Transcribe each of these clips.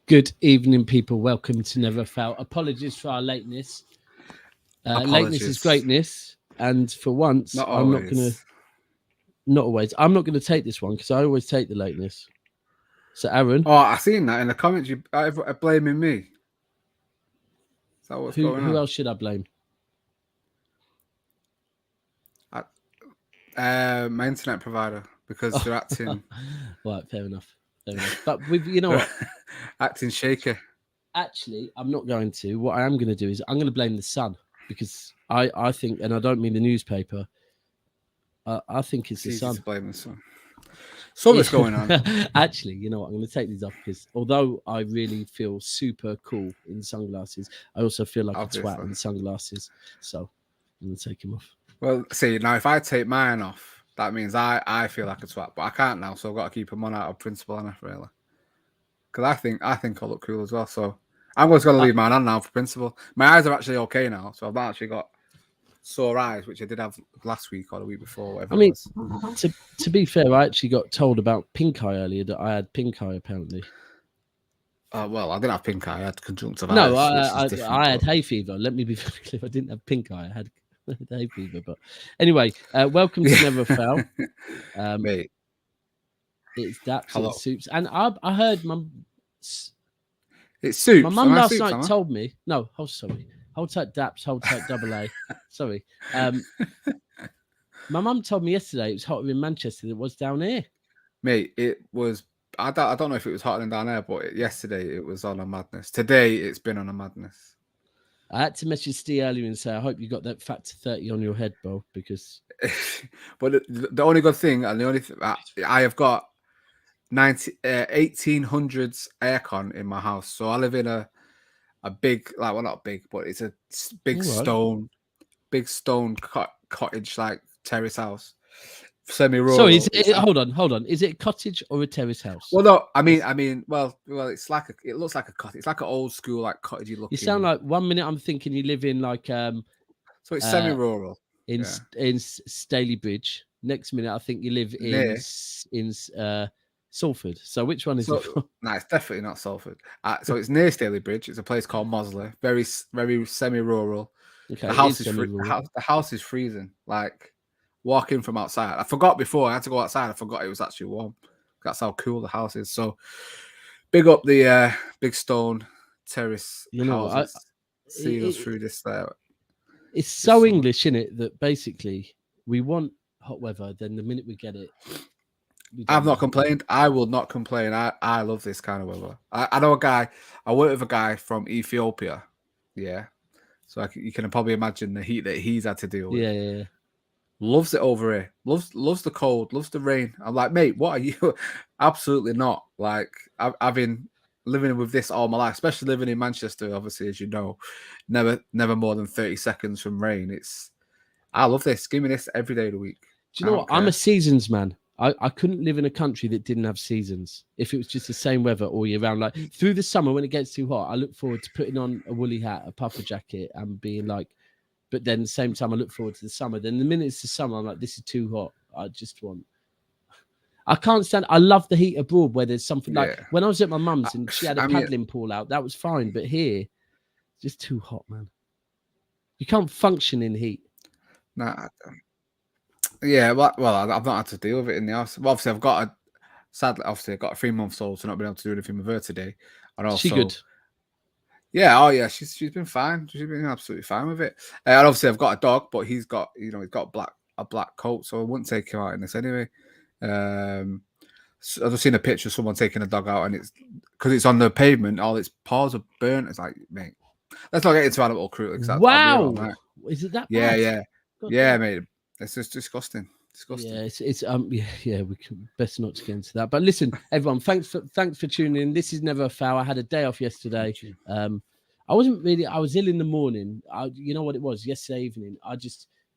Good evening, people. Welcome to Never Fail. Apologies for our lateness. Lateness is greatness, and for once, Not I'm not gonna. always. Not always. I'm not gonna take this one because I always take the lateness. So, Aaron, Oh, I seen that in the comments. You are blaming me. Is that what's going on? who else should I blame? My internet provider, because they're acting. Right, fair enough. But you know what? Acting shaky. Actually, I'm not going to. What I am going to do is I'm going to blame the sun because I think, and I don't mean the newspaper. I think it's the sun. To blame the sun. Something's going on. Actually, you know what? I'm going to take these off because although I really feel super cool in sunglasses, I also feel like a twat in sunglasses. So I'm going to take them off. Well, see, now if I take mine off, that means I feel like a twat, but I can't now, so I've got to keep them on out of principle, and really, because I think I look cool as well. So I'm just going to leave mine on now for principle. My eyes are actually okay now, so I've not actually got sore eyes, which I did have last week or the week before. Whatever I mean, it was. to be fair, I actually got told about pink eye earlier that I had pink eye apparently. Well, I didn't have pink eye. I had conjunctivitis. No, I had hay fever. Let me be very clear. I didn't have pink eye. I had hay fever. But anyway, welcome to Never Fail. Mate. It's Daps and Soups. And I heard it's Soups. My mum last night told me. No, sorry. Hold tight, Daps. Hold tight, double A. Sorry. My mum told me yesterday it was hotter in Manchester than it was down here. Mate, it was. I don't know if it was hotter than down there, but yesterday it was on a madness. Today it's been on a madness. I had to message Steve earlier and say, I hope you got that factor 30 on your head, bro, because. But the only good thing, and the only I have got 1800s aircon in my house, so I live in a big, like, well, not big, but it's a big stone cottage, like terrace house, semi-rural. Sorry, hold on. Is it a cottage or a terrace house? Well, no, I mean, well, it's like it looks like a cottage. It's like an old school, like cottagey looking. You sound like 1 minute I'm thinking you live in like so it's semi-rural in Staley Bridge. Next minute I think you live in Salford. So which one is it from? No, it's definitely not Salford. So it's near Staley Bridge. It's a place called Mosley. Very semi-rural. Okay, the house is freezing. Like walking from outside. I forgot before. I had to go outside. I forgot it was actually warm. That's how cool the house is. So big up the big stone terrace houses. Seeing us through this. It's so English, isn't it, that basically we want hot weather. Then the minute we get it. I've not complained. I will not complain. I love this kind of weather. I know a guy. I work with a guy from Ethiopia. Yeah. So you can probably imagine the heat that he's had to deal with. Yeah. Loves it over here. Loves the cold. Loves the rain. I'm like, mate, what are you? Absolutely not. Like, I've been living with this all my life, especially living in Manchester. Obviously, as you know, never more than 30 seconds from rain. I love this. Give me this every day of the week. Do you know what? I'm a seasons man. I couldn't live in a country that didn't have seasons. If it was just the same weather all year round, like through the summer when it gets too hot, I look forward to putting on a woolly hat, a puffer jacket, and being like. But then at the same time, I look forward to the summer. Then the minute it's the summer, I'm like, this is too hot. I can't stand. I love the heat abroad where there's something like when I was at my mum's and she had a paddling pool out. That was fine, but here, it's just too hot, man. You can't function in heat. No. Yeah, well, I've not had to deal with it in the house. Well, obviously, I've got a 3-month-old, so not been able to do anything with her today. And also, she good? Yeah, she's been fine. She's been absolutely fine with it. And obviously, I've got a dog, but he's got a black coat, so I wouldn't take him out in this anyway. So I've just seen a picture of someone taking a dog out, and it's because it's on the pavement. All its paws are burnt. It's like, mate, let's not get into animal cruelty. Wow, is it that bad? Yeah, mate. It's just disgusting. Yeah, it's we can best not to get into that. But listen, everyone, thanks for tuning in. This is Never a Foul. I had a day off yesterday. I was ill in the morning. You know what it was? Yesterday evening, I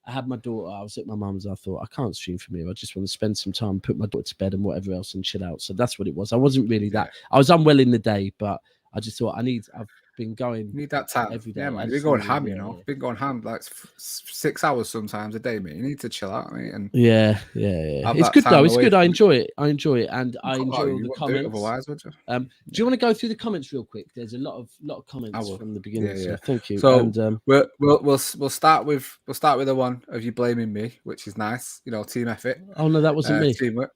had my daughter. I was at my mum's. I thought, I can't stream from here. I just want to spend some time, put my daughter to bed and whatever else and chill out. So that's what it was. I wasn't really that. I was unwell in the day, but I just thought I've been going. You need that time every day. Yeah, man. You've been going ham, you know. You've been going ham like 6 hours sometimes a day, mate. You need to chill out, mate. And yeah. It's good though. It's good. I enjoy it, and I enjoy all the comments. Otherwise, would you? Do you want to go through the comments real quick? There's a lot of comments from the beginning. Yeah. So thank you. So and, we'll start with the one of you blaming me, which is nice. You know, team effort. Oh no, that wasn't me. Teamwork.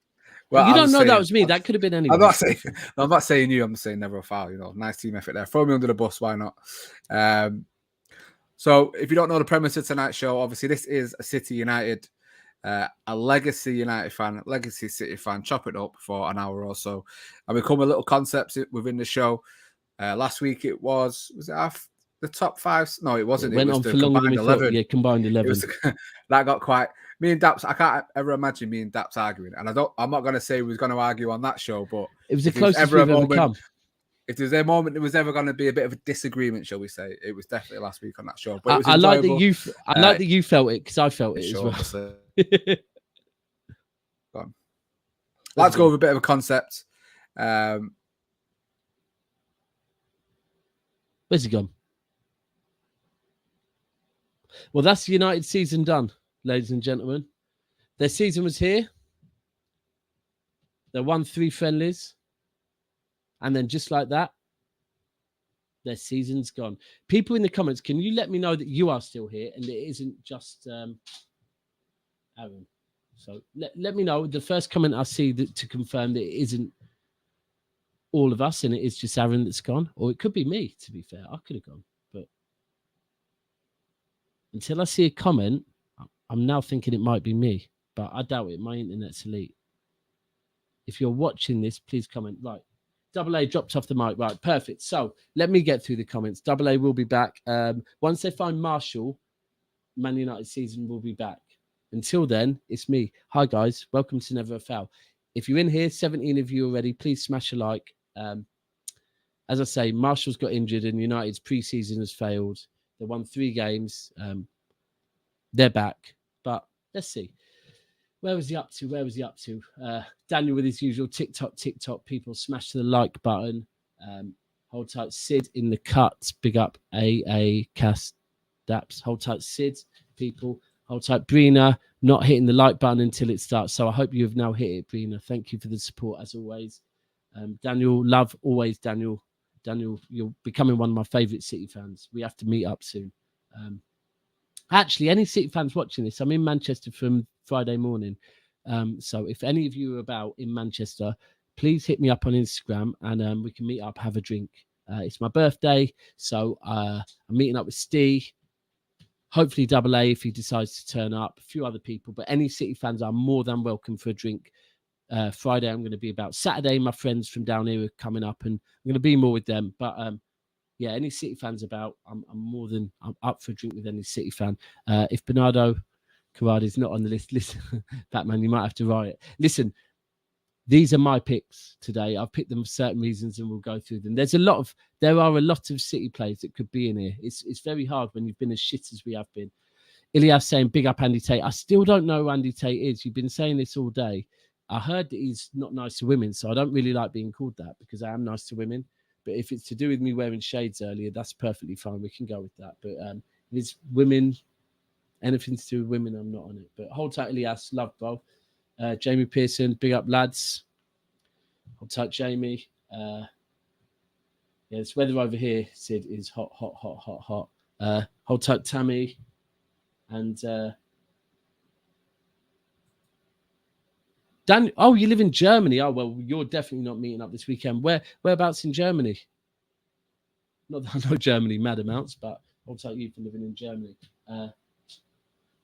Well, you don't know that was me. That could have been anyone. I'm not saying you. I'm saying never a foul. You know, nice team effort there. Throw me under the bus. Why not? So if you don't know the premise of tonight's show, obviously this is a City United, a legacy United fan, legacy City fan. Chop it up for an hour or so, and we come a little concepts within the show. Last week it was it the top 5? No, it wasn't. It went on for longer than we thought. Yeah, combined 11. That got quite. Me and Daps, I can't ever imagine me and Daps arguing, and I'm not going to say we was going to argue on that show, but it was the closest we've ever come. If there's a moment there was ever going to be a bit of a disagreement, shall we say, it was definitely last week on that show. But it was I like that you. I like that you felt it because I felt it as well. Let's go with a bit of a concept. Where's he gone? Well, that's the United season done, ladies and gentlemen. Their season was here. They won 3 friendlies. And then just like that, their season's gone. People in the comments, can you let me know that you are still here and it isn't just Aaron? So let me know. The first comment I see to confirm that it isn't all of us and it is just Aaron that's gone. Or it could be me, to be fair. I could have gone. But until I see a comment, I'm now thinking it might be me. But I doubt it. My internet's elite. If you're watching this, please comment. Right. Double A dropped off the mic. Right, perfect. So let me get through the comments. Double A will be back. Once they find Marshall, Man United season will be back. Until then, it's me. Hi, guys. Welcome to Never a Foul. If you're in here, 17 of you already, please smash a like. As I say, Marshall's got injured and United's pre-season has failed. They won 3 games. They're back. But let's see. Where was he up to? Daniel with his usual TikTok. People smash the like button. Hold tight, Sid in the cut. Big up AA Cast Daps. Hold tight, Sid. People. Hold tight, Brina. Not hitting the like button until it starts. So I hope you have now hit it, Brina. Thank you for the support as always. Daniel, love always, Daniel. Daniel, you're becoming one of my favourite City fans. We have to meet up soon. Actually, any City fans watching this, I'm in Manchester from Friday morning. So if any of you are about in Manchester, please hit me up on Instagram and we can meet up, have a drink. It's my birthday, so I'm meeting up with Steve. Hopefully Double A if he decides to turn up, a few other people, but any City fans are more than welcome for a drink. Friday I'm going to be about. Saturday my friends from down here are coming up and I'm going to be more with them. But yeah, any City fans about, I'm up for a drink with any City fan. If Bernardo Carradi's not on the list, listen, Batman, you might have to write it. Listen, these are my picks today. I've picked them for certain reasons and we'll go through them. There are a lot of City players that could be in here. It's very hard when you've been as shit as we have been. Ilyas saying, big up Andy Tate. I still don't know who Andy Tate is. You've been saying this all day. I heard that he's not nice to women, so I don't really like being called that because I am nice to women. But if it's to do with me wearing shades earlier, that's perfectly fine. We can go with that. But if it's women, anything to do with women, I'm not on it. But hold tight, Ilyas. Love, bro. Jamie Pearson, big up, lads. Hold tight, Jamie. Yeah, this weather over here, Sid, is hot. Hold tight, Tammy. And Dan, oh, you live in Germany. Oh, well, you're definitely not meeting up this weekend. Whereabouts in Germany? Not that I know Germany mad amounts, but hold tight, you for living in Germany.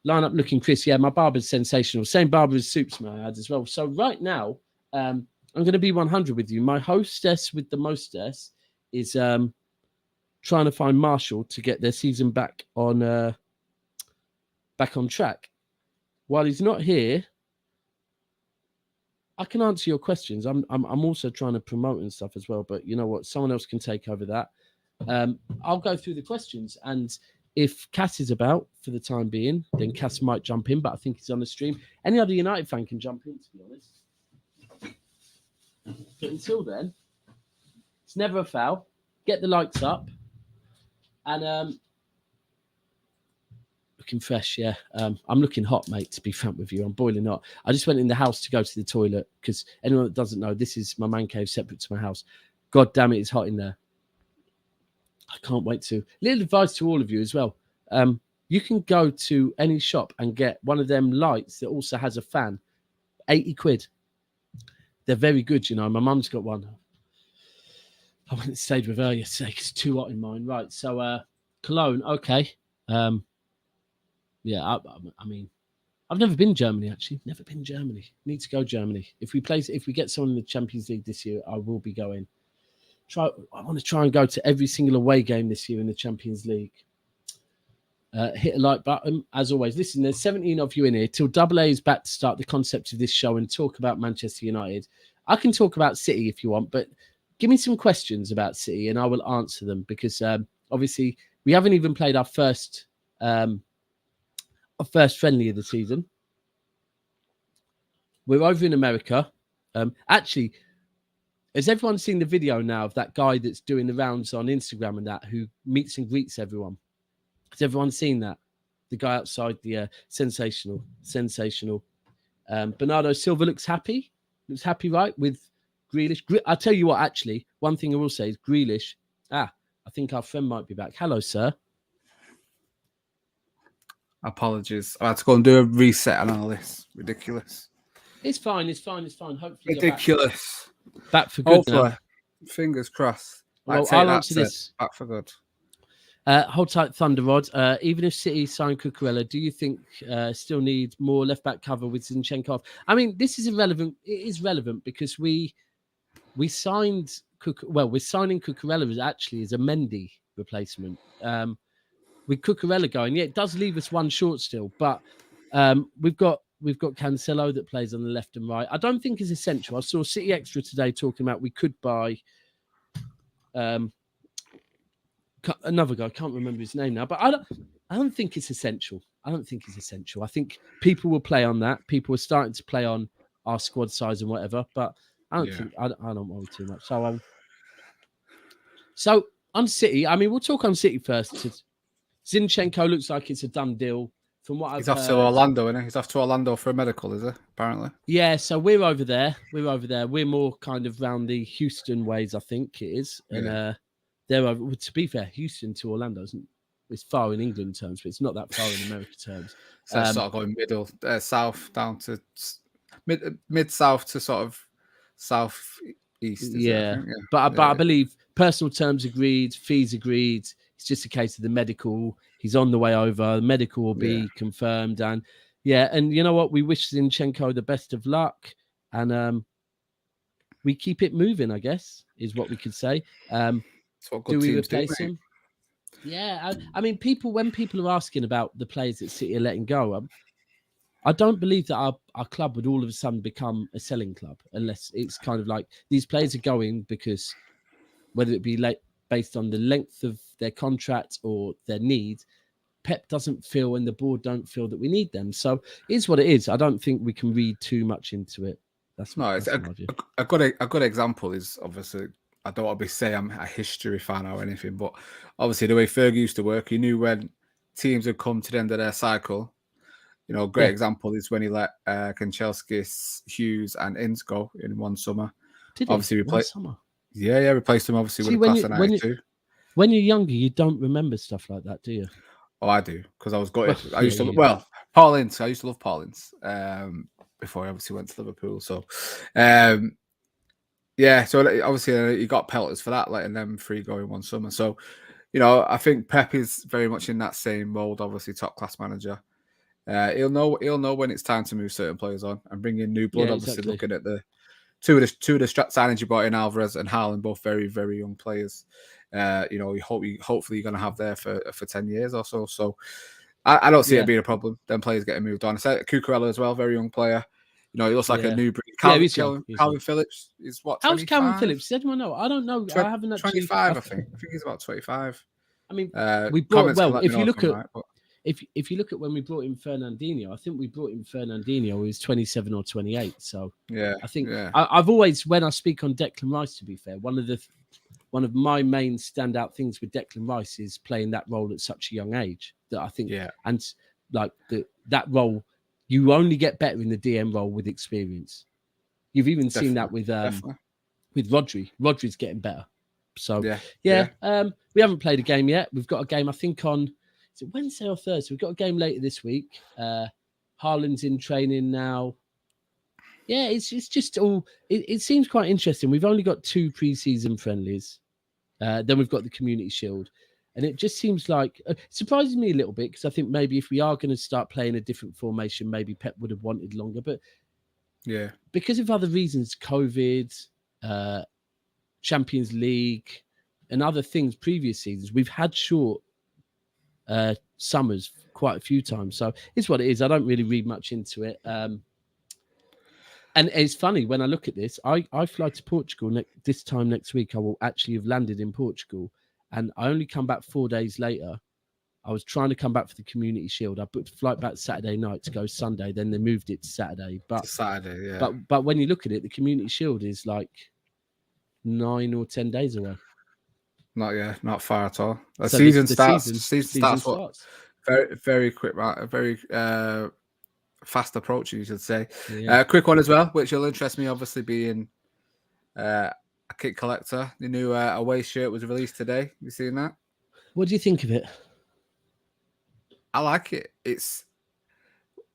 Line up looking Chris. Yeah, my barber's sensational. Same barber as Soups, my ad as well. So right now, I'm going to be 100 with you. My hostess with the mostess is trying to find Marshall to get their season back on track. While he's not here, I can answer your questions. I'm also trying to promote and stuff as well. But you know what? Someone else can take over that. I'll go through the questions, and if Cass is about for the time being, then Cass might jump in. But I think he's on the stream. Any other United fan can jump in, to be honest. But until then, it's never a foul. get the lights up, and looking fresh. Yeah, I'm looking hot, mate. To be frank with you, I'm boiling hot. I just went in the house to go to the toilet because anyone that doesn't know, this is my man cave separate to my house. God damn it, it's hot in there. I can't wait to. Little advice to all of you as well. You can go to any shop and get one of them lights that also has a fan. 80 quid. They're very good, you know. My mum's got one. I went and stayed with her yesterday. It's too hot in mine. Right, so Cologne, okay. Yeah, I mean, I've never been Germany, actually. Never been Germany. Need to go Germany. If we get someone in the Champions League this year, I will be going. I want to try and go to every single away game this year in the Champions League. Hit a like button, as always. Listen, there's 17 of you in here. Till Double A is back to start the concept of this show and talk about Manchester United. I can talk about City if you want, but give me some questions about City and I will answer them because obviously we haven't even played our first friendly of the season. We're over in America. Actually, has everyone seen the video now of that guy that's doing the rounds on Instagram and that who meets and greets everyone? Has everyone seen that? The guy outside the sensational. Bernardo Silva looks happy. Looks happy, right? With Grealish. I'll tell you what, actually, one thing I will say is Grealish. I think our friend might be back. Hello, sir. Apologies. I had to go and do a reset on our list. Ridiculous. It's fine. Hopefully ridiculous. Back for good now. Fingers crossed. Well, I'll answer this. Back for good. Hold tight, Thunderrod. Even if City sign Cucurella, do you think still need more left back cover with Zinchenko? I mean, this is irrelevant. It is relevant because we signed we're signing Cucurella as a Mendy replacement. With Cucurella going, yeah, it does leave us one short still, but we've got Cancelo that plays on the left and right. I don't think it's essential. I saw City Extra today talking about we could buy another guy. I can't remember his name now, but I don't think it's essential. I think people will play on that. People are starting to play on our squad size and whatever, but I don't worry too much. So on City, I mean, we'll talk on City first. Zinchenko looks like it's a done deal. From what I've heard, he's off to Orlando, isn't he? He's off to Orlando for a medical, is he? Apparently. Yeah, so we're over there. We're more kind of round the Houston ways, I think it is. And they're over. To be fair, Houston to Orlando it's far in England terms, but it's not that far in America terms. So sort of going middle, south down to mid south to sort of south east. But I believe personal terms agreed, fees agreed. It's just a case of the medical. He's on the way over. The medical will be confirmed. And and you know what? We wish Zinchenko the best of luck. And we keep it moving, I guess, is what we could say. Do we replace him? Yeah. I mean, when people are asking about the players that City are letting go, I don't believe that our club would all of a sudden become a selling club unless it's kind of like these players are going because whether it be based on the length of their contract or their need, Pep doesn't feel and the board don't feel that we need them. So it's what it is. I don't think we can read too much into it. It's a good example is obviously, I don't want to say I'm a history fan or anything, but obviously the way Fergie used to work, he knew when teams had come to the end of their cycle. You know, a great example is when he let Kanchelskis, Hughes and Ince go in one summer. Obviously replaced summer. Yeah, replaced them obviously with a class of 92. When you're younger, you don't remember stuff like that, do you? Oh, I do, because I was gutted. I used to Paul Ince. I used to love Paul Ince before I obviously went to Liverpool. So, so obviously he got pelters for that, letting them three go in one summer. So, you know, I think Pep is very much in that same mold. Obviously, top class manager. He'll know when it's time to mmove certain players on and bring in new blood. Yeah, obviously, looking at the two of the signings you brought in, Alvarez and Haaland, both very, very young players. You know, hopefully you're going to have there for 10 years or so. So I don't see it being a problem. Then players getting moved on. I said Cucurella as well, very young player. You know, he looks like a new breed. Calvin Phillips is what? How's Calvin Phillips? Does anyone know? I don't know. I haven't actually. 25, I think. I think he's about 25. I mean, we brought if you look at when we brought in Fernandinho, I think we brought in Fernandinho who was 27 or 28. So I think I've always, when I speak on Declan Rice, to be fair, one of the one of my main standout things with Declan Rice is playing that role at such a young age. That I think, and like that role, you only get better in the DM role with experience. You've even seen that with Rodri. Rodri's getting better. So we haven't played a game yet. We've got a game, I think, on is it Wednesday or Thursday? We've got a game later this week. Haaland's in training now. Yeah, it's just all. It seems quite interesting. We've only got 2 pre-season friendlies. Then we've got the Community Shield, and it just seems like it surprises me a little bit because I think maybe if we are going to start playing a different formation, maybe Pep would have wanted longer. But because of other reasons, COVID, Champions League, and other things, previous seasons, we've had short summers quite a few times. So it's what it is. I don't really read much into it. And it's funny when I look at this, I fly to Portugal this time next week. I will actually have landed in Portugal, and I only come back 4 days later. I was trying to come back for the Community Shield. I booked a flight back Saturday night to go Sunday. Then they moved it to Saturday. But But when you look at it, the Community Shield is like 9 or 10 days away. Not far at all. The season starts very, very quick, right? Very fast approach, you should say. Quick one as well, which will interest me, obviously being a kit collector. The new away shirt was released today. You seen that? What do you think of it? I like it. It's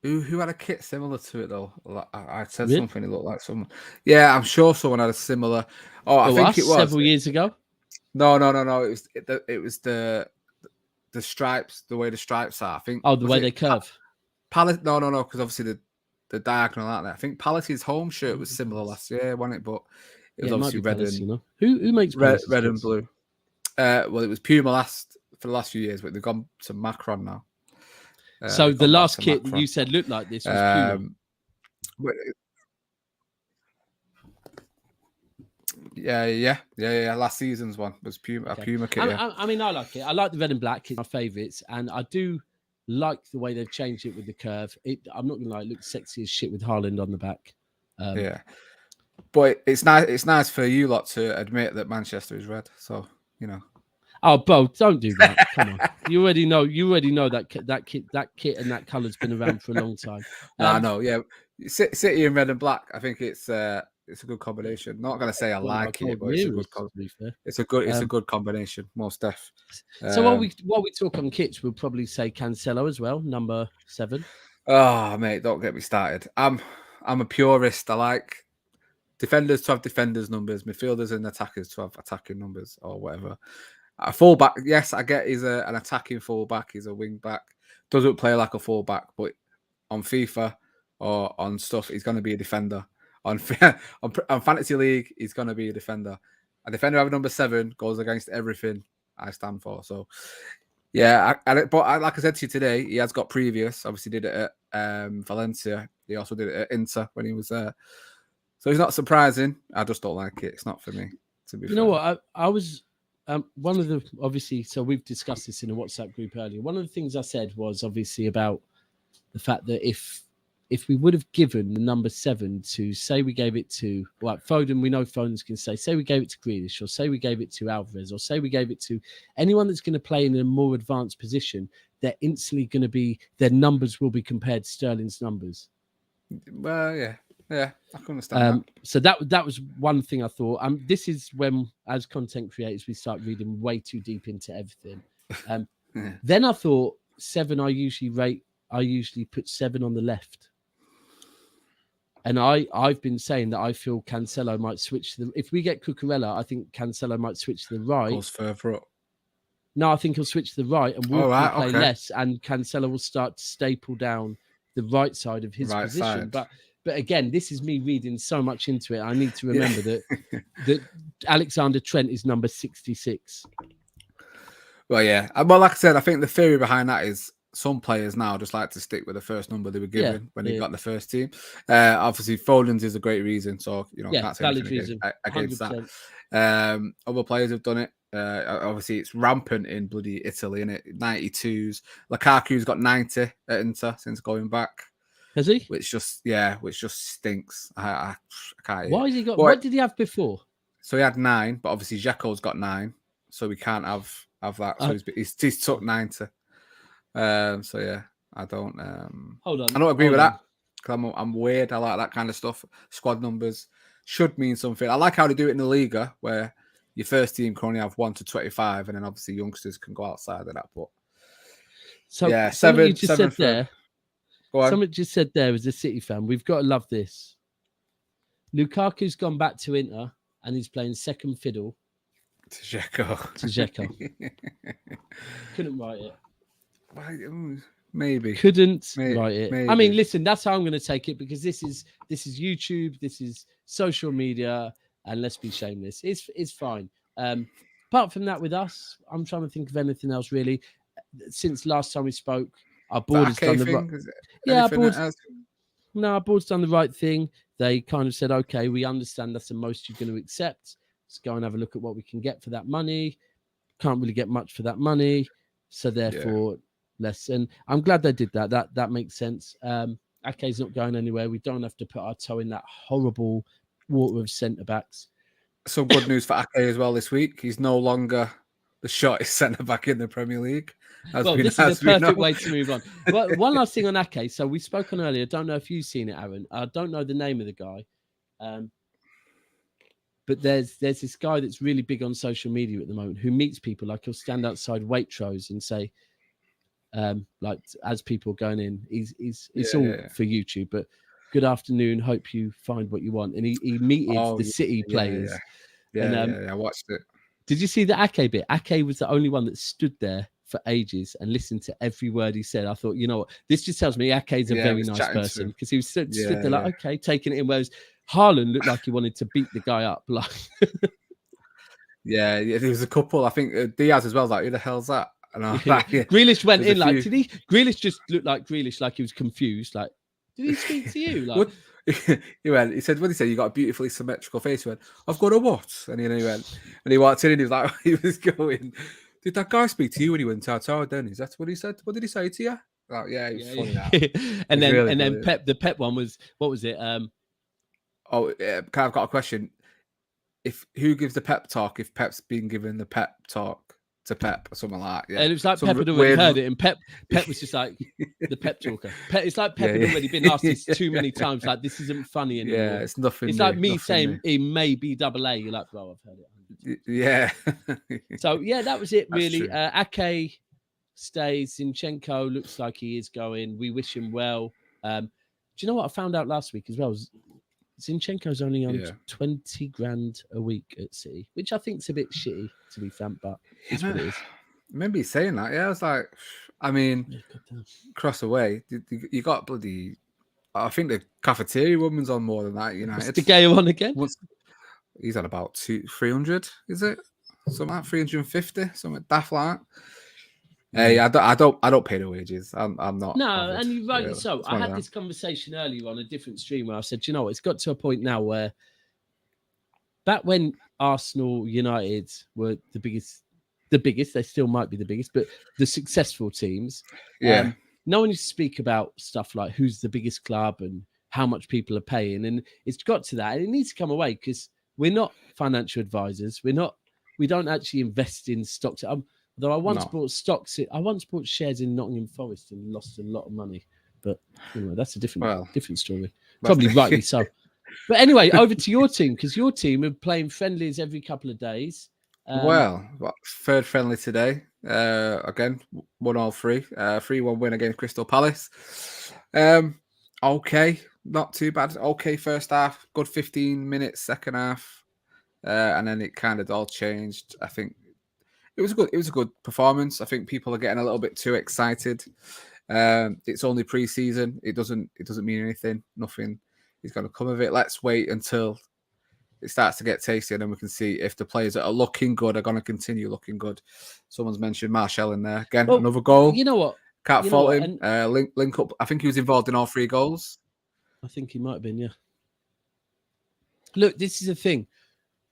who had a kit similar to it though. I said something. It looked like someone. Yeah, I'm sure someone had a similar. I think it was several years ago. No. It was the stripes, the way the stripes are. I think. Oh, the way they curve. No, because obviously the diagonal out there. I think Palace's home shirt was similar last year, wasn't it? But it was obviously red Palace, and you know? Who makes red and blue. Well, it was Puma for the last few years, but they've gone to Macron now. So the last kit that you said looked like this was Puma. Yeah. Last season's one was Puma. Okay. A Puma kit. I mean, I like it. I like the red and black. It's my favourites, and I do like the way they've changed it with the curve. I'm not gonna lie, it looks sexy as shit with Haaland on the back. But it's nice. It's nice for you lot to admit that Manchester is red. So you know. Oh, Bo, don't do that. Come on. You already know that kit and that colour's been around for a long time. I know. Yeah, City in red and black. I think it's a good combination. Not gonna say I like it, but it's a good combination. Most def. So while we talk on kits, we'll probably say Cancelo as well, number 7. Oh mate, don't get me started. I'm a purist. I like defenders to have defenders numbers, midfielders and attackers to have attacking numbers or whatever. A fullback, yes, I get he's an attacking fullback. He's a wing back. Doesn't play like a fullback, but on FIFA or on stuff, he's going to be a defender. On Fantasy League, he's going to be a defender. A defender having number 7 goes against everything I stand for. So, yeah, but like I said to you today, he has got previous. Obviously, did it at Valencia. He also did it at Inter when he was there. So he's not surprising. I just don't like it. It's not for me. To be fair. Know what? I was. One of the obviously, so we've discussed this in a WhatsApp group earlier. One of the things I said was obviously about the fact that if we would have given the number 7 to, say we gave it to Foden, we know Foden's can say we gave it to Grealish, or say we gave it to Alvarez, or say we gave it to anyone that's going to play in a more advanced position, they're instantly going to be, their numbers will be compared to Sterling's numbers. Well, yeah. Yeah, I can understand that. So that was one thing I thought. This is when, as content creators, we start reading way too deep into everything. Then I thought 7. I usually put 7 on the left, and I've been saying that I feel Cancelo might switch to if we get Cucurella, I think Cancelo might switch to the right. Goes further up. No, I think he'll switch to the right and Walker will play less, and Cancelo will start to staple down the right side of his position. But again, this is me reading so much into it. I need to remember that Alexander Trent is number 66. Well, yeah. Well, like I said, I think the theory behind that is some players now just like to stick with the first number they were given when they got the first team. Obviously, Foden's is a great reason, so can't say anything against that. Other players have done it. Obviously, it's rampant in bloody Italy, innit? 92s. Lukaku's got 90 at Inter since going back. Has he? Which just stinks. I can't. Why has he got? What did he have before? So he had 9, but obviously Dzeko's got 9, so we can't have that. So he's took 90. So yeah, I don't. Hold on. I don't agree with that. Because I'm weird. I like that kind of stuff. Squad numbers should mean something. I like how they do it in the Liga, where your first team can only have 1 to 25, and then obviously youngsters can go outside of that. But so yeah, something you just said there. Go on. Something just said there as a City fan. We've got to love this. Lukaku's gone back to Inter and he's playing second fiddle to Dzeko. Couldn't write it. Maybe couldn't write it. Maybe. I mean, listen, that's how I'm going to take it, because this is YouTube, this is social media, and let's be shameless. It's fine. Apart from that, with us, I'm trying to think of anything else really. Since last time we spoke, our board has done the right. Yeah, our board's done the right thing. They kind of said, okay, we understand that's the most you're going to accept. Let's go and have a look at what we can get for that money. Can't really get much for that money, so therefore less. And I'm glad they did that. That makes sense. Ake's not going anywhere. We don't have to put our toe in that horrible water of centre backs. Some good news for Ake as well this week. He's no longer the shortest centre back in the Premier League. This is a perfect way to move on. But one last thing on Ake. So we spoke on earlier. I don't know if you've seen it, Aaron. I don't know the name of the guy. But there's this guy that's really big on social media at the moment who meets people. Like, he'll stand outside Waitrose and say, like, as people are going in, it's all for YouTube, but good afternoon, hope you find what you want. And he meted the City players. I watched it. Did you see the Ake bit? Ake was the only one that stood there for ages and listened to every word he said. I thought, you know what, this just tells me Ake's a very nice person, because he was stood there like, okay, taking it in. Whereas Haaland looked like he wanted to beat the guy up. Like, there was a couple. I think Diaz as well. Like, who the hell's that? And I was like, Grealish went in like, did he? Grealish just looked like Grealish, like he was confused. Like, did he speak to you? Like, he said, what did he say? You got a beautifully symmetrical face. He went, I've got a what? And he went, and he walked in and he was like, he was going, did that guy speak to you when he went out? Then is that what he said? What did he say to you? Like, yeah, he was funny. That. and then Pep, the Pep one was, what was it? I've got a question. Who gives the pep talk if Pep's been given the pep talk to Pep or something like that? Yeah. And it was like Pep had already heard it, and Pep was just like the pep talker. It's like Pep had already been asked this too many times. Like, this isn't funny anymore. Yeah, it's nothing. It's like me saying it may be AA. You're like, bro, I've heard it. Yeah. So yeah, that was it really. Ake stays. Zinchenko looks like he is going. We wish him well. Do you know what I found out last week as well? Zinchenko's only on 20 grand a week at City, which I think is a bit shitty, to be frank, but it's what it is. I remember you saying that. Yeah, I was like, I mean, cross away. You got bloody. I think the cafeteria woman's on more than that. Is the gay one again? He's on about 300. Is it something like 350? Something daft like that. Hey, I don't pay the wages. I'm not. No, and you're right. Really. So I had this conversation earlier on a different stream where I said, you know what, it's got to a point now where back when Arsenal, United were the biggest, they still might be the biggest, but the successful teams. No one used to speak about stuff like who's the biggest club and how much people are paying. And it's got to that. And it needs to come away, because we're not financial advisors. We don't actually invest in stocks. Though I once bought stocks, I once bought shares in Nottingham Forest and lost a lot of money. But anyway, that's a different story. Probably rightly so. But anyway, over to your team, because your team are playing friendlies every couple of days. Third friendly today. Again, 1-3. 3-1 win against Crystal Palace. Okay, not too bad. Okay, first half. Good 15 minutes, second half. And then it kind of all changed. I think it was a good performance. I think people are getting a little bit too excited. It's only pre-season. It doesn't mean anything. Nothing is going to come of it. Let's wait until it starts to get tasty, and then we can see if the players that are looking good are going to continue looking good. Someone's mentioned Martial in there. Again, another goal. You know what? Can't fault him. Link up. I think he was involved in all 3 goals. I think he might have been, yeah. Look, this is the thing.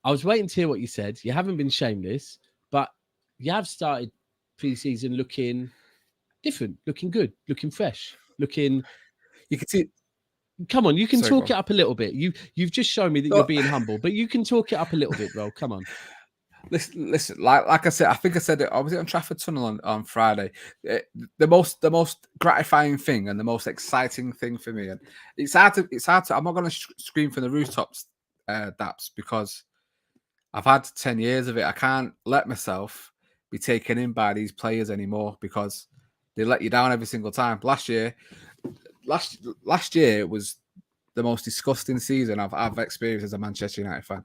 I was waiting to hear what you said. You haven't been shameless, but you have started pre-season looking different, looking good, looking fresh, looking. You can see Come on, you can talk it up a little bit. You've just shown me that you're being humble, but you can talk it up a little bit, bro. Come on. Listen. Like I said, I think I said it. I was on Trafford Tunnel on Friday. The most gratifying thing and the most exciting thing for me, and it's hard to. I'm not going to scream from the rooftops, Daps, because I've had 10 years of it. I can't let myself be taken in by these players anymore because they let you down every single time. Last year was the most disgusting season I've experienced as a Manchester United fan.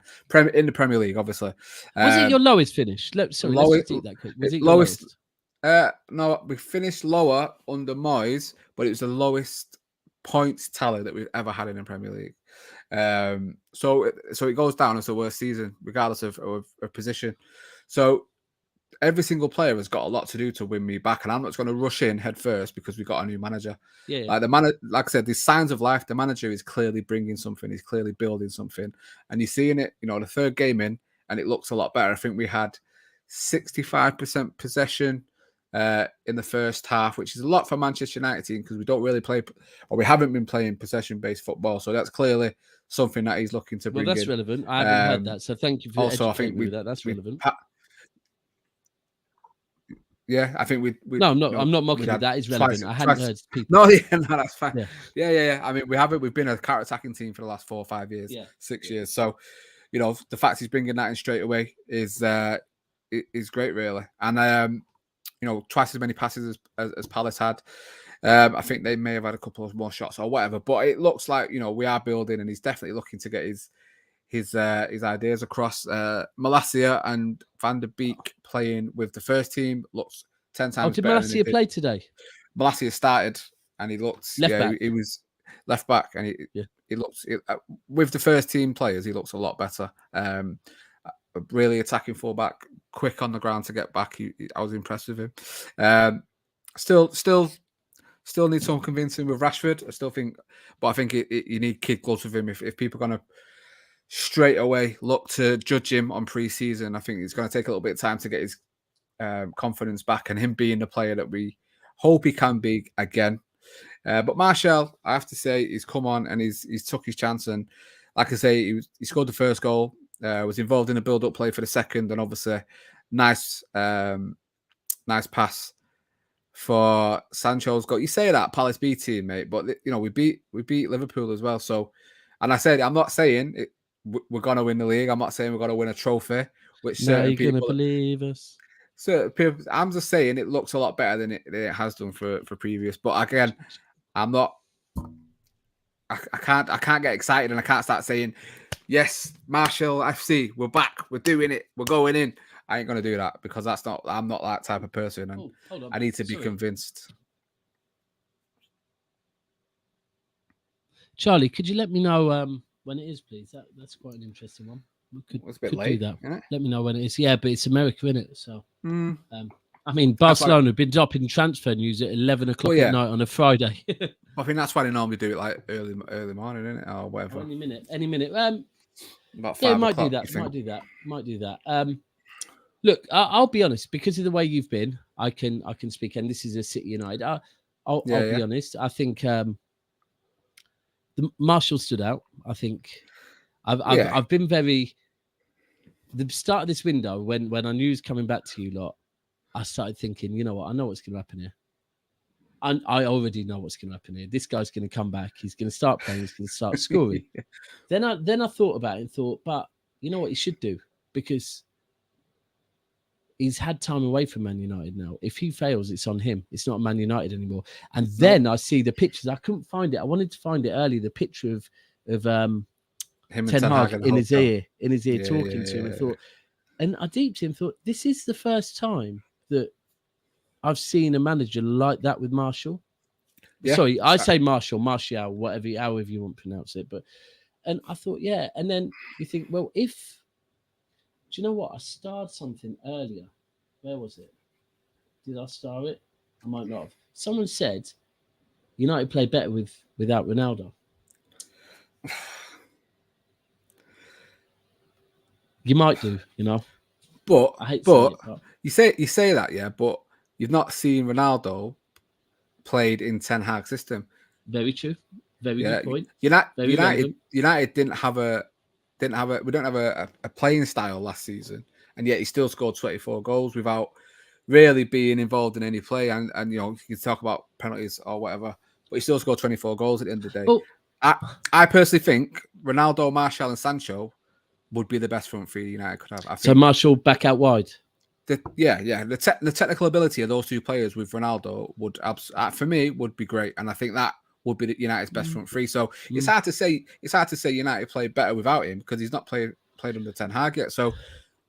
In the Premier League, obviously. Was it your lowest finish? Let's just eat that quick. Was it your lowest? No, we finished lower under Moyes, but it was the lowest points tally that we've ever had in the Premier League. So it goes down as the worst season, regardless of position. So every single player has got a lot to do to win me back, and I'm not going to rush in head first because we got a new manager. Yeah. Like I said, the signs of life. The manager is clearly bringing something. He's clearly building something, and you're seeing it. The third game in, and it looks a lot better. I think we had 65% possession in the first half, which is a lot for Manchester United team because we don't really play, or we haven't been playing possession-based football. So that's clearly something that he's looking to bring. Well, that's relevant. I haven't heard that, so thank you for also. I think that's relevant. Yeah, I think we. No, I'm not mocking it. That is relevant. I hadn't heard people. No, that's fine. Yeah. I mean, we've been a counter-attacking team for the last 4 or 5 years, 6 years. So, the fact he's bringing that in straight away is great, really. And twice as many passes as Palace had. I think they may have had a couple of more shots or whatever. But it looks like we are building, and he's definitely looking to get his ideas across. Malacia and Van der Beek playing with the first team looks 10 times better. Did Malacia play today? Malacia started, and he looked he was left back, and he looks with the first team players. He looks a lot better. Really attacking fullback, quick on the ground to get back. I was impressed with him. Still need some convincing with Rashford. I think you need kid gloves with him if people are going to straight away look to judge him on pre-season. I think it's going to take a little bit of time to get his confidence back and him being the player that we hope he can be again. But Martial, I have to say, he's come on and he's took his chance. And like I say, he scored the first goal, was involved in a build-up play for the second, and obviously nice pass for Sancho's goal. You say that Palace B team, mate, but we beat Liverpool as well. So, and I said, I'm not saying we're going to win the league. I'm not saying we're going to win a trophy, which certain people... You're going to believe us. So I'm just saying it looks a lot better than it has done for previous. But again, I'm not... I can't get excited, and I can't start saying, yes, Martial FC, we're back, we're doing it, we're going in. I ain't going to do that because I'm not that type of person, and I need to be convinced. Charlie, could you let me know when it is, please? That's quite an interesting one. We could late, do that. Let me know when it is. Yeah, but it's America, isn't it? So, I mean, Barcelona have been dropping transfer news at 11 o'clock at night on a Friday. I think that's why they normally do it like early morning, isn't it, or whatever. Any minute. About 5 might o'clock, Might do that. Look, I'll be honest, because of the way you've been, I can speak, and this is a City United. I'll be honest. I think the Martial stood out. I think I've been very. The start of this window, when I knew he was coming back to you lot, I started thinking, you know what? I know what's going to happen here. I already know what's going to happen here. This guy's going to come back. He's going to start playing. He's going to start scoring. Then I thought about it and thought, but you know what he should do? Because he's had time away from Man United now. If he fails, it's on him. It's not Man United anymore. And then I see the pictures. I couldn't find it. I wanted to find it early. The picture of him and Ten Hag in his ear talking to him. And thought, and I deeped him. Thought, this is the first time that I've seen a manager like that with Martial. Yeah. Sorry, I say Martial, however you want to pronounce it. And I thought, and then you think, well, do you know what? I starred something earlier. Where was it? Did I star it? I might not have. Someone said United play better without Ronaldo. You might do, But you say that, but you've not seen Ronaldo played in Ten Hag's system. Very true. Very good point. United didn't have a. We don't have a playing style last season, and yet he still scored 24 goals without really being involved in any play. And you know, you can talk about penalties or whatever, but he still scored 24 goals at the end of the day. Well, I personally think Ronaldo, Martial, and Sancho would be the best front three United could have. I think. So Martial back out wide. The technical ability of those two players with Ronaldo would for me would be great, and I think that would be United's best front three. So it's hard to say United played better without him because he's not played under Ten Hag yet. So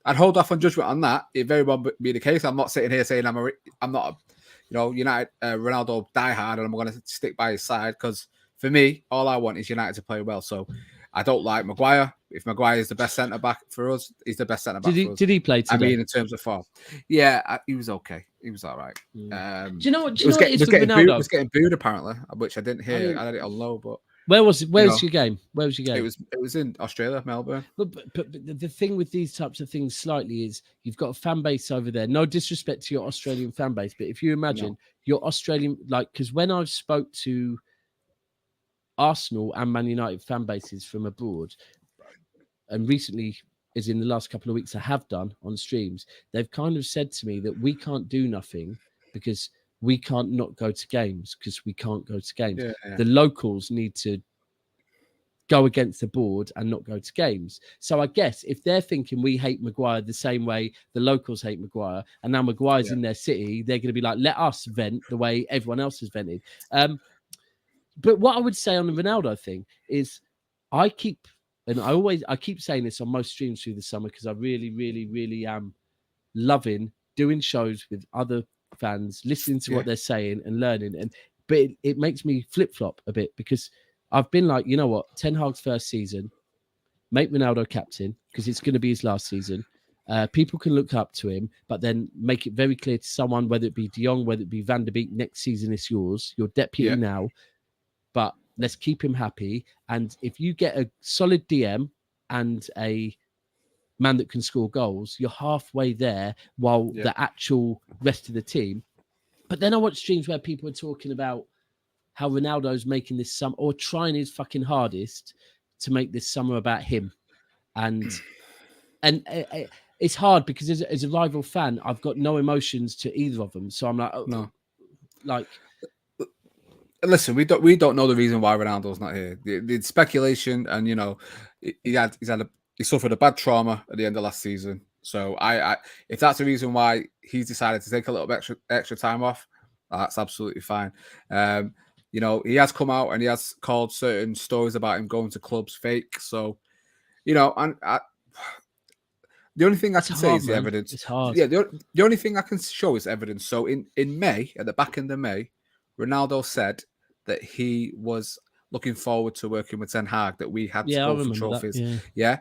I'd hold off on judgment on that. It very well be the case. I'm not sitting here saying I'm not United Ronaldo diehard and I'm going to stick by his side because for me all I want is United to play well. So I don't like Maguire. If Maguire is the best centre back for us, he's the best centre back for us. Did he play today? I mean, in terms of form, yeah, he was okay. He was all right. Do you know what? He was getting booed apparently, which I didn't hear. I had it on low, but where was your game? Where was your game? It was in Australia, Melbourne. But the thing with these types of things slightly is you've got a fan base over there. No disrespect to your Australian fan base, but if you imagine your Australian, because when I've spoke to Arsenal and Man United fan bases from abroad, and recently, as in the last couple of weeks, I have done on streams, they've kind of said to me that we can't do nothing because we can't not go to games because we can't go to games. Yeah. The locals need to go against the board and not go to games. So I guess if they're thinking we hate Maguire the same way the locals hate Maguire, and now Maguire's in their city, they're going to be like, let us vent the way everyone else has vented. But what I would say on the Ronaldo thing is I keep saying this on most streams through the summer because I really, really, really am loving doing shows with other fans, listening to what they're saying and learning. But it makes me flip-flop a bit because I've been like, you know what, Ten Hag's first season, make Ronaldo captain because it's going to be his last season. People can look up to him, but then make it very clear to someone, whether it be De Jong, whether it be Van der Beek, next season it's yours. You're deputy now, but let's keep him happy. And if you get a solid DM and a man that can score goals, you're halfway there while the actual rest of the team. But then I watch streams where people are talking about how Ronaldo's making this summer or trying his fucking hardest to make this summer about him. And it's hard because as a rival fan, I've got no emotions to either of them. So I'm like, listen, we don't know the reason why Ronaldo's not here. The speculation, and you know, he suffered a bad trauma at the end of last season. So I if that's the reason why he's decided to take a little bit extra time off, that's absolutely fine. You know, he has come out and he has called certain stories about him going to clubs fake. So, you know, the only thing I can say is the evidence. It's hard. Yeah, the only thing I can show is evidence. So in May, at the back end of May, Ronaldo said that he was looking forward to working with Ten Hag, that we had to go for trophies. Yeah.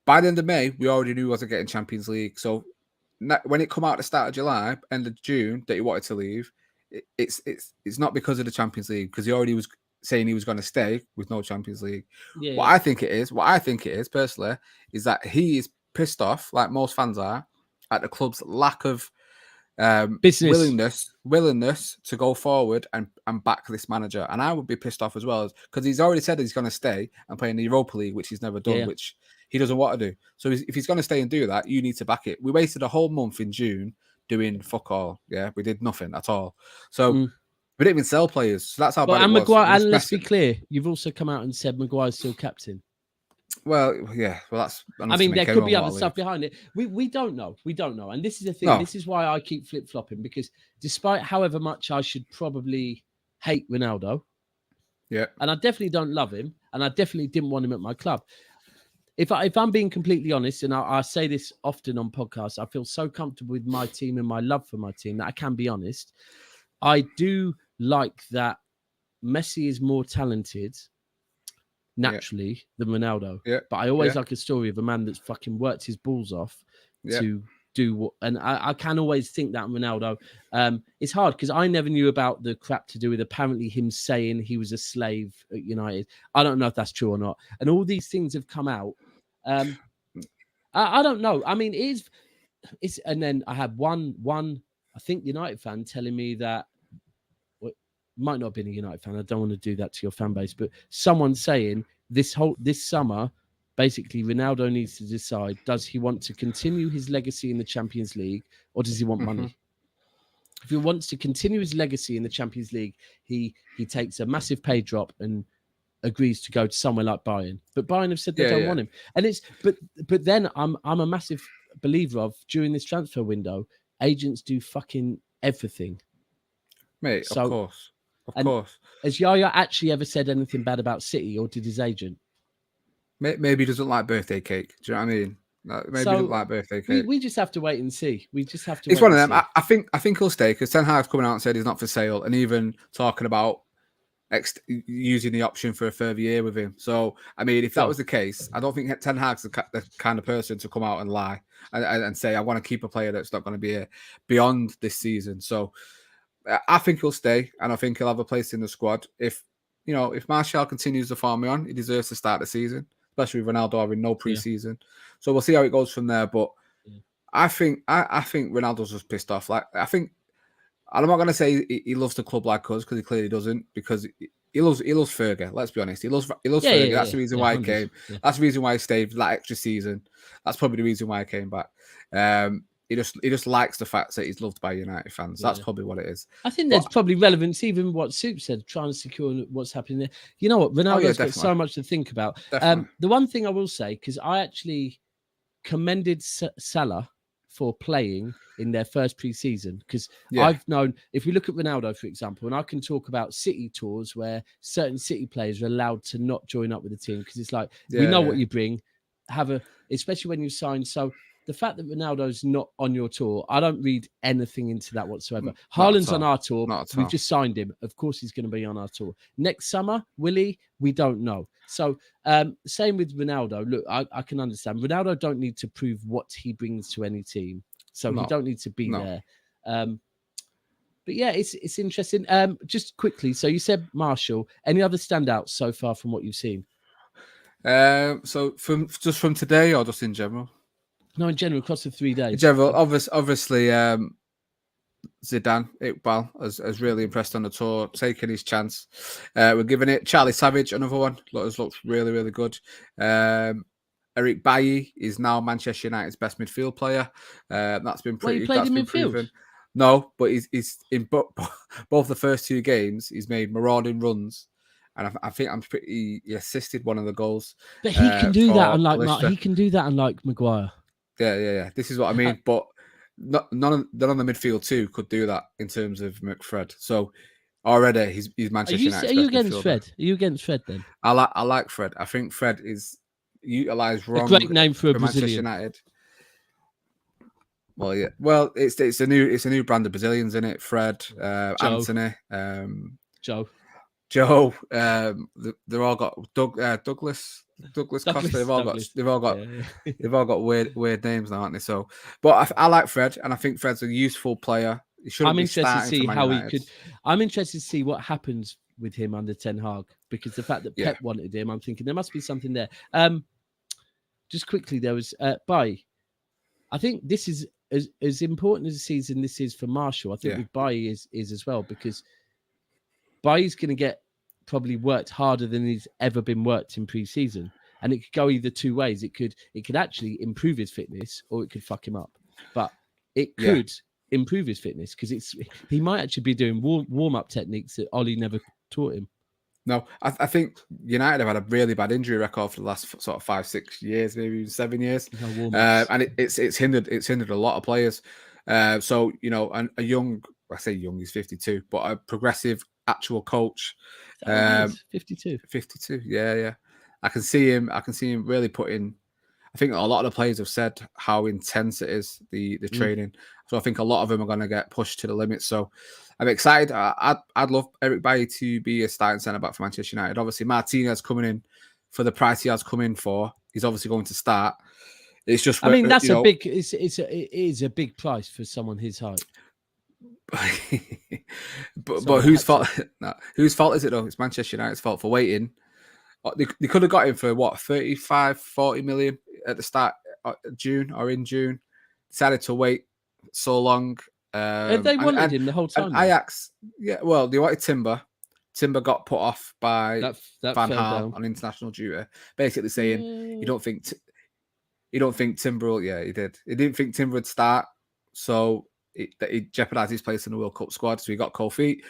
By the end of May, we already knew he wasn't getting Champions League. So when it come out at the start of July, end of June, that he wanted to leave, it's not because of the Champions League, because he already was saying he was going to stay with no Champions League. What I think it is personally is that he is pissed off, like most fans are, at the club's lack of willingness to go forward and back this manager. And I would be pissed off as well, because he's already said he's going to stay and play in the Europa League, which he's never done, which he doesn't want to do. So if he's going to stay and do that, you need to back it. We wasted a whole month in June doing fuck all. Yeah, we did nothing at all. So we didn't even sell players. So that's how bad it was. Maguire, and let's be clear, you've also come out and said Maguire's still captain. Well, yeah. Well, that's. I mean, there could be other stuff behind it. We don't know. We don't know. And this is the thing. No. This is why I keep flip-flopping, because despite however much I should probably hate Ronaldo, and I definitely don't love him, and I definitely didn't want him at my club. If I'm being completely honest, and I say this often on podcasts, I feel so comfortable with my team and my love for my team that I can be honest. I do like that Messi is more talented naturally than Ronaldo. But I always like a story of a man that's fucking worked his balls off to do what, and I can always think that Ronaldo. It's hard because I never knew about the crap to do with apparently him saying he was a slave at United. I don't know if that's true or not. And all these things have come out. I don't know. I mean, it's and then I had one I think United fan telling me that might not have been a United fan. I don't want to do that to your fan base, but someone saying this summer, basically Ronaldo needs to decide: does he want to continue his legacy in the Champions League, or does he want money? If he wants to continue his legacy in the Champions League, he takes a massive pay drop and agrees to go to somewhere like Bayern. But Bayern have said they don't want him. And it's but then I'm a massive believer of, during this transfer window, agents do fucking everything. Mate, so, of course. Has Yaya actually ever said anything bad about City, or did his agent? Maybe he doesn't like birthday cake. Do you know what I mean? Maybe he doesn't like birthday cake. We just have to wait and see. It's one of them. I think he'll stay, because Ten Hag's coming out and said he's not for sale, and even talking about using the option for a further year with him. So, I mean, if that was the case, I don't think Ten Hag's the kind of person to come out and lie and say, I want to keep a player that's not going to be here beyond this season. So, I think he'll stay, and I think he'll have a place in the squad. If Martial continues to farm me on, he deserves to start the season, especially with Ronaldo having no preseason. So we'll see how it goes from there. But I think Ronaldo's just pissed off. Like, I'm not going to say he loves the club like us, because he clearly doesn't, because he loves Fergie. Let's be honest. He loves Fergie. That's the reason why he came. Yeah. That's the reason why he stayed that extra season. That's probably the reason why he came back. He just likes the fact that he's loved by United fans. That's probably what it is. I think there's probably relevance, even what Soup said, trying to secure what's happening there. You know what? Ronaldo's got so much to think about. The one thing I will say, because I actually commended Salah for playing in their first pre-season, because I've known, if we look at Ronaldo, for example, and I can talk about City tours where certain City players are allowed to not join up with the team, because it's like, we know what you bring, especially when you sign. So the fact that Ronaldo's not on your tour, I don't read anything into that whatsoever. Haaland's on our tour. We've just signed him. Of course, he's going to be on our tour. Next summer, will he? We don't know. So same with Ronaldo. Look, I can understand. Ronaldo don't need to prove what he brings to any team. So he don't need to be there. But yeah, it's interesting. Just quickly, so you said Martial. Any other standouts so far from what you've seen? So from today, or just in general? No, in general, across the 3 days. In general, obviously, Zidane, Iqbal has really impressed on the tour, taking his chance. We're giving it. Charlie Savage, another one, looks really, really good. Eric Bailly is now Manchester United's best midfield player. That's been pretty. He played in midfield? Proven. No, but he's in both the first 2 games. He's made marauding runs. And I think he assisted one of the goals. But he can do that, unlike Maguire. Yeah. This is what I mean. But none of the midfield 2 could do that in terms of McFred. So already he's Manchester United. Are you against Fred? Are you against Fred then? I like Fred. I think Fred is utilised wrong. A great name for a Brazilian. Manchester United. Well, yeah. Well, it's a new brand of Brazilians, isn't it? Fred, Anthony, Joe. They're all got Douglas Costa. They've all got weird names now, aren't they? So, but I like Fred, and I think Fred's a useful player. I'm interested to see how he could. I'm interested to see what happens with him under Ten Hag, because the fact that Pep wanted him, I'm thinking there must be something there. Just quickly, there was Bailly. I think this is as important as a season this is for Martial. I think with Bailly is as well, because Bailly's going to get probably worked harder than he's ever been worked in pre-season, and it could go either 2 ways. It could actually improve his fitness, or it could fuck him up. But it could improve his fitness, because he might actually be doing warm-up techniques that Ollie never taught him. No, I think United have had a really bad injury record for the last sort of 5-6 years, maybe 7 years, and it's hindered a lot of players. So and a young, I say young, he's 52, but a progressive actual coach. 52. Yeah. I can see him really putting. I think a lot of the players have said how intense it is, the training. So I think a lot of them are going to get pushed to the limit. So I'm excited. I'd love Eric Bailly to be a starting centre back for Manchester United. Obviously, Martinez coming in for the price he has come in for. He's obviously going to start. It's just. I mean, that's a big. It is a big price for someone his height. but whose fault? No, whose fault is it though? It's Manchester United's fault for waiting. They could have got him for what, 35-40 million at the start of June or in June. Decided to wait so long. They wanted him the whole time. Ajax, well, they wanted Timber, Timber got put off by that Van fell Gaal down on international duty, basically saying you don't think Timber. Yeah, he did. He didn't think Timber would start, so it jeopardised his place in the World Cup squad. So he got cold feet.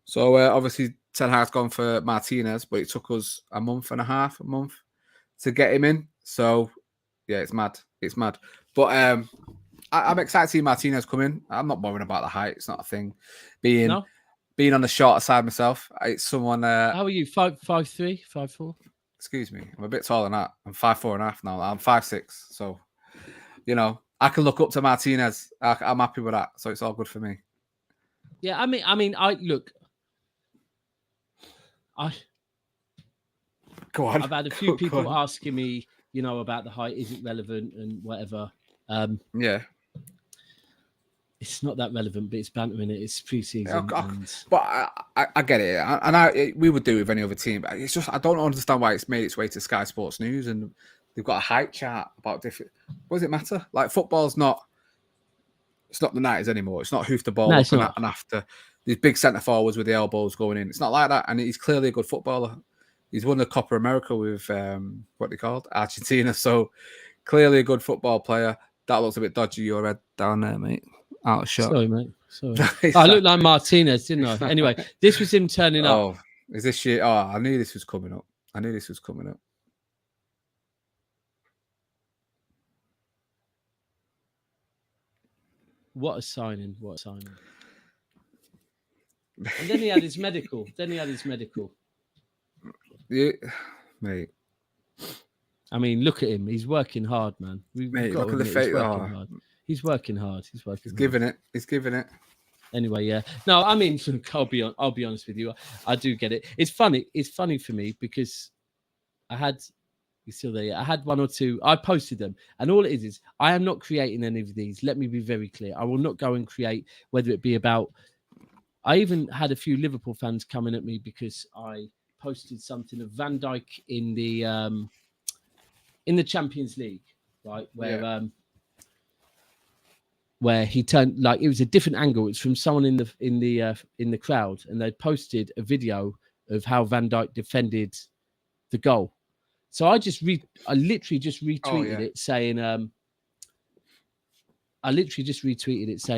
So obviously Ten Hag's gone for Martinez, but it took us a month to get him in. So yeah, it's mad. It's mad. But I'm excited to see Martinez come in. I'm not bothered about the height. It's not a thing. Being on the shorter side myself, it's someone. How are you? 5'3", 5'4"? Excuse me. I'm a bit taller than that. I'm 5'4.5" now. I'm 5'6". So, I can look up to Martinez. I'm happy with that. So it's all good for me. Yeah, I mean, Go on. I've had a few people asking me, about the height. Is it relevant and whatever? Yeah. It's not that relevant, but it's banter in it. It's pre-season. But I get it. And we would do it with any other team. But it's just, I don't understand why it's made its way to Sky Sports News and they've got a height chart about different. What does it matter? Like, football's not, it's not the 90s anymore. It's not hoof the ball up and after. These big centre forwards with the elbows going in. It's not like that. And he's clearly a good footballer. He's won the Copa America with, what they called? Argentina. So, clearly a good football player. That looks a bit dodgy, your head down there, mate. Out of shot. Sorry, mate. Sorry. I looked like Martinez, didn't I? Anyway, this was him turning up. Oh, is this shit? Oh, I knew this was coming up. What a signing. And then he had his medical. Yeah, mate. I mean, look at him. He's working hard, man. Mate, look at the face. He's working hard. He's giving it. Anyway, yeah. No, I mean, I'll be honest with you. I do get it. It's funny. It's funny for me because you're still there. Yeah? I had one or two. I posted them, and all it is I am not creating any of these. Let me be very clear. I will not go and create, whether it be about. I even had a few Liverpool fans coming at me because I posted something of Van Dijk in the Champions League, right? Where he turned, like, it was a different angle. It's from someone in the crowd, and they posted a video of how Van Dijk defended the goal. So I literally just retweeted it saying,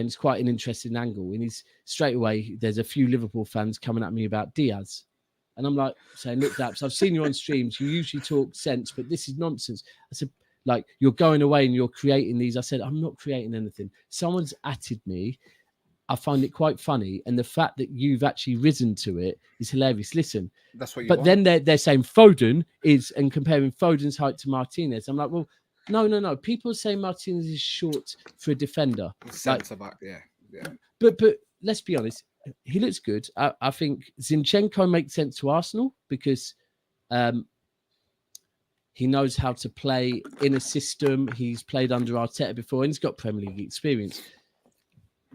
it's quite an interesting angle. And straight away, there's a few Liverpool fans coming at me about Diaz. And I'm like saying, look, Daps, I've seen you on streams. You usually talk sense, but this is nonsense. I said, like, you're going away and you're creating these. I said, I'm not creating anything. Someone's atted me. I find it quite funny. And the fact that you've actually risen to it is hilarious. Listen, that's what you want. Then they're saying Foden and comparing Foden's height to Martinez. I'm like, well, no. People say Martinez is short for a defender. Centre back, yeah. But let's be honest. He looks good. I think Zinchenko makes sense to Arsenal because he knows how to play in a system. He's played under Arteta before and he's got Premier League experience.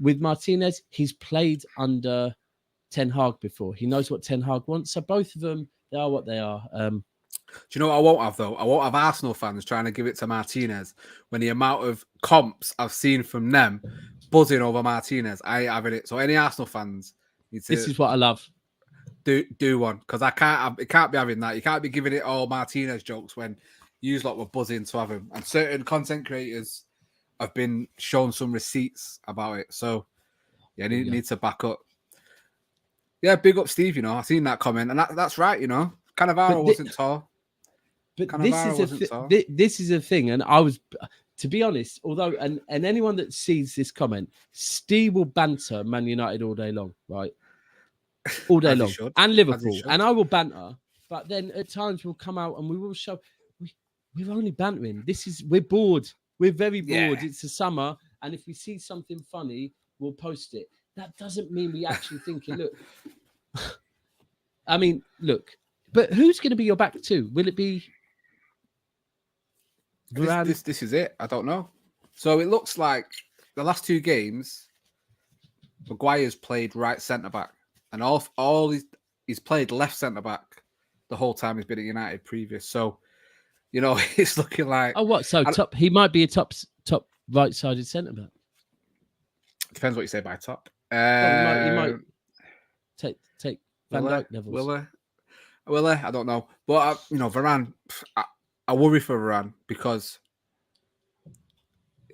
With Martinez, he's played under Ten Hag before. He knows what Ten Hag wants. So both of them, they are what they are. Do you know what I won't have, though? I won't have Arsenal fans trying to give it to Martinez when the amount of comps I've seen from them buzzing over Martinez. I ain't having it. So any Arsenal fans need to... This is what I love. Do one, because it can't be having that. You can't be giving it all Martinez jokes when you lot were buzzing to have him. And certain content creators have been shown some receipts about it. So yeah, need to back up. Yeah, big up Steve. I seen that comment, and that's right. Cannavaro wasn't tall. But this is a thing, and I was, to be honest, although and anyone that sees this comment, Steve will banter Man United all day long, right? All day long, and Liverpool, and I will banter. But then at times we'll come out and we will show we're only bantering. We're bored. We're very bored. Yeah. It's the summer, and if we see something funny, we'll post it. That doesn't mean we actually think it. Look, I mean, look. But who's going to be your back two? Will it be? This is it. I don't know. So it looks like the last two games, Maguire's played right centre back. And all he's played left centre back the whole time he's been at United previous. So, it's looking like top. He might be a top right-sided centre back. Depends what you say by top. He might take. Van Dijk levels. Will I? I don't know. But, Varane, I worry for Varane because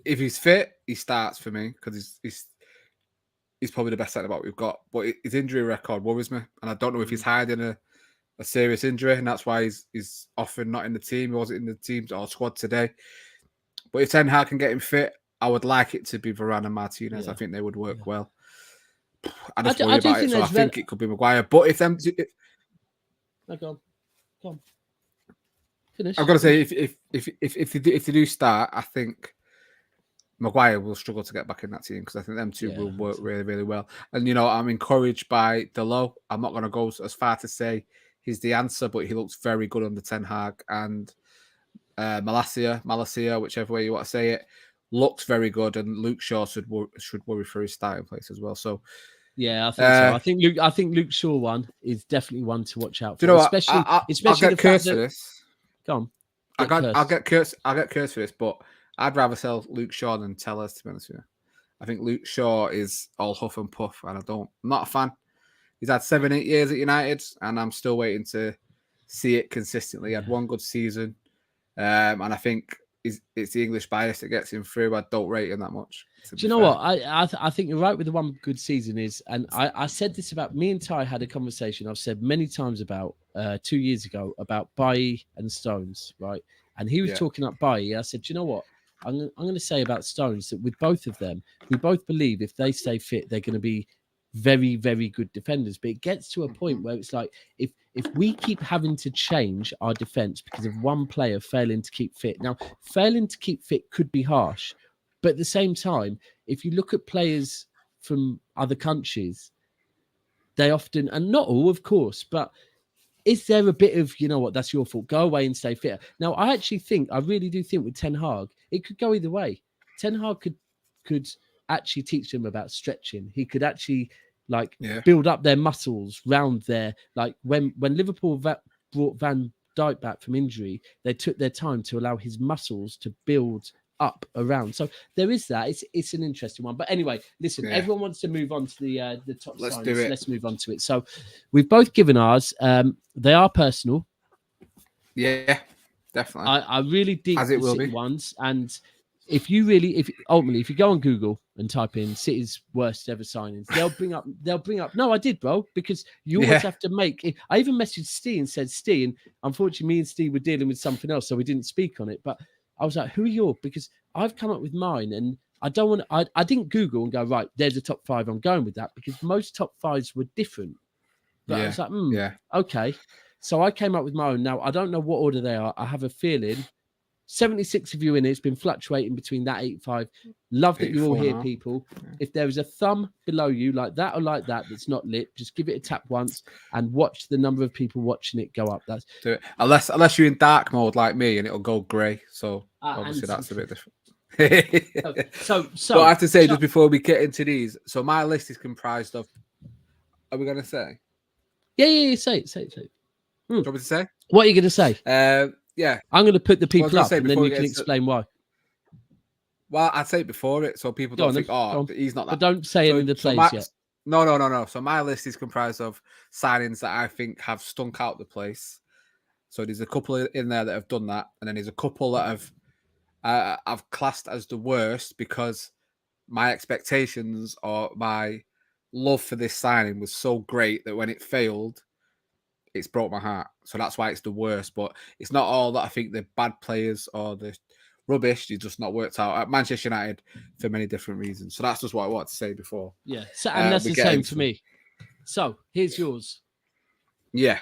if he's fit, he starts for me because he's probably the best centre-back we've got. But his injury record worries me. And I don't know if he's hiding a serious injury, and that's why he's often not in the team. He wasn't in the team or squad today. But if Ten Hag can get him fit, I would like it to be Varane and Martinez. I think they would work well. I just worry about it, so I think it could be Maguire. But if them... Go on. Finish. I've got to say, if they do start, I think Maguire will struggle to get back in that team because I think them two will work really, really well. And, I'm encouraged by Delo. I'm not going to go as far to say he's the answer, but he looks very good under Ten Hag. And Malacia, whichever way you want to say it, looks very good. And Luke Shaw should worry for his starting place as well. So, yeah, I think so. I think Luke Shaw one is definitely one to watch out for. Do you know especially, what? I'll especially get cursed for this. Go on. I'll get cursed for this, but I'd rather sell Luke Shaw than Tellers, to be honest with you. I think Luke Shaw is all huff and puff, and I'm not a fan. He's had 7-8 years at United, and I'm still waiting to see it consistently. He had one good season, and I think it's the English bias that gets him through. I don't rate him that much. Do you know what? I think you're right with the one good season is, and I said this about, me and Ty had a conversation I've said many times about 2 years ago about Bailly and Stones, right? And he was talking up Bailly. I said, do you know what? I'm going to say about Stones that with both of them, we both believe if they stay fit, they're going to be very, very good defenders. But it gets to a point where it's like, if we keep having to change our defense because of one player failing to keep fit. Now, failing to keep fit could be harsh, but at the same time, if you look at players from other countries, they often, and not all, of course, but is there a bit of, that's your fault, go away and stay fit? Now, I really do think with Ten Hag, it could go either way. Ten Hag could actually teach them about stretching. He could actually build up their muscles round there. Like when Liverpool brought Van Dijk back from injury, they took their time to allow his muscles to build up around. So there is that. It's an interesting one. But anyway, listen, everyone wants to move on to the top signings. Let's move on to it. So we've both given ours. They are personal. Yeah, definitely. I really dig the City ones. And if you go on Google and type in City's worst ever signings, they'll bring up. No, I did, bro, because you always have to make. I even messaged Steve and said, Steve, and unfortunately, me and Steve were dealing with something else, so we didn't speak on it. But I was like, who are you? Because I've come up with mine, and I don't want. I didn't Google and go, right, there's a top 5. I'm going with that because most top 5s were different. But I was like, okay. So I came up with my own. Now I don't know what order they are. I have a feeling 76 of you in it. It's been fluctuating between that 85. Love that you're all here, people. If there is a thumb below you like that or like that that's not lit, just give it a tap once and watch the number of people watching it go up. That's do it. Unless you're in dark mode like me and it'll go grey. So obviously that's a bit different. so but I have to say, just before we get into these, so my list is comprised of. Are we going to say? Yeah. Say it. Do you want me to say? What are you going to say? Yeah. I'm going to put the people up and then you can explain why. Well, I'd say it before it so people don't think, he's not that. But don't say any of the plays yet. No. So my list is comprised of signings that I think have stunk out the place. So there's a couple in there that have done that. And then there's a couple that I've classed as the worst because my expectations or my love for this signing was so great that when it failed, it's broke my heart. So that's why it's the worst. But it's not all that I think the bad players or the rubbish. It's just not worked out at Manchester United for many different reasons. So that's just what I wanted to say before. Yeah. So, and that's the same for me. So here's yours. Yeah.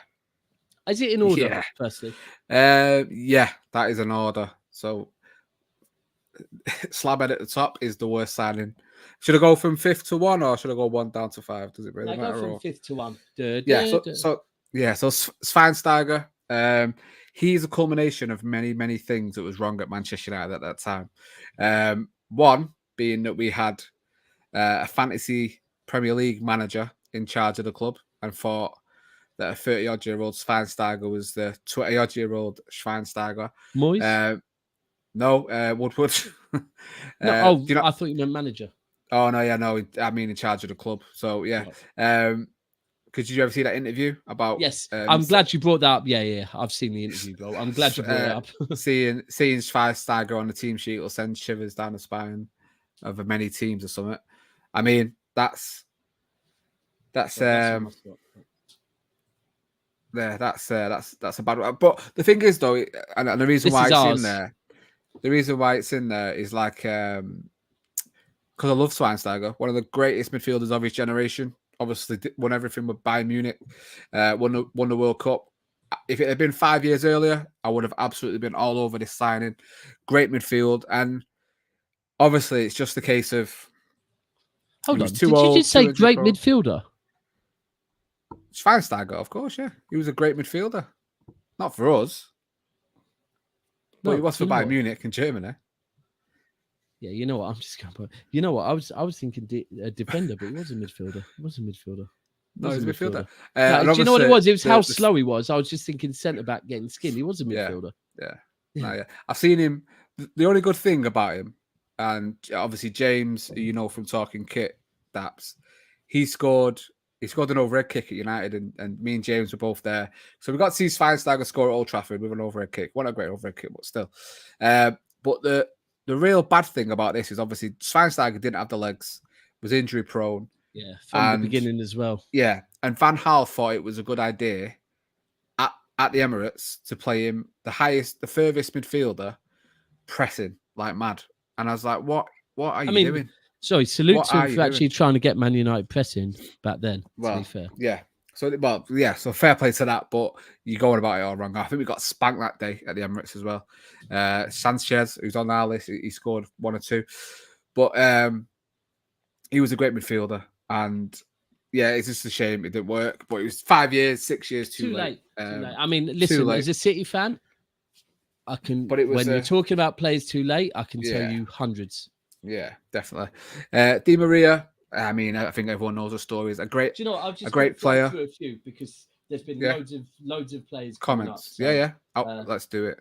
Is it in order, firstly? Yeah, that is an order. So Slabhead at the top is the worst signing. Should I go from 5th to 1 or should I go 1 down to 5? Does it really matter? Go from 5th to 1. So Schweinsteiger, he's a culmination of many, many things that was wrong at Manchester United at that time. One being that we had a fantasy Premier League manager in charge of the club and thought that a 30-odd-year-old Schweinsteiger was the 20-odd-year-old Schweinsteiger. Moyes? No, Woodward. I thought you meant manager. Oh, no, I mean in charge of the club. So, yeah. Because Did you ever see that interview about? Yes, I'm glad you brought that up. Yeah, I've seen the interview, bro. I'm glad you brought it up. seeing Schweinsteiger on the team sheet will send shivers down the spine of many teams or something. I mean, that's a bad one. But the thing is, though, and the reason why it's in there is like because I love Schweinsteiger, one of the greatest midfielders of his generation. Obviously, won everything with Bayern Munich, won the World Cup. If it had been 5 years earlier, I would have absolutely been all over this signing. Great midfield, and obviously, it's just a case of. Hold on, did you just say great midfielder? Schweinsteiger, of course, yeah. He was a great midfielder. Not for us. But he was for Bayern Munich in Germany. Yeah, you know what? I'm just going. You know what? I was thinking defender, but he was a midfielder. No, he's a midfielder. Do you know what it was? It was how slow he was. I was just thinking centre back getting skin. He was a midfielder. Yeah. I've seen him. The only good thing about him, and obviously James, you know from talking kit, Daps, he scored an overhead kick at United, and me and James were both there. So we got to see Schweinsteiger score at Old Trafford with an overhead kick. What a great overhead kick, but still. But the real bad thing about this is obviously Schweinsteiger didn't have the legs, was injury prone. Yeah, from the beginning as well. Yeah, and Van Gaal thought it was a good idea at the Emirates to play him the furthest midfielder, pressing like mad. And I was like, what are you doing? Sorry, salute to him for actually trying to get Man United pressing back then, to be fair. Yeah. So fair play to that, but you're going about it all wrong. I think we got spanked that day at the Emirates as well. Sanchez, who's on our list, he scored 1 or 2. But he was a great midfielder. And yeah, it's just a shame it didn't work. But it was 5 years, 6 years too late. Too late. I mean, listen, as a City fan, when you're talking about players too late, I can tell you hundreds. Yeah, definitely. Di Maria, I mean, I think everyone knows the story. Is a great, do you know what? I've just a great player. Through a few because there's been loads of players comments. Up, so, let's do it.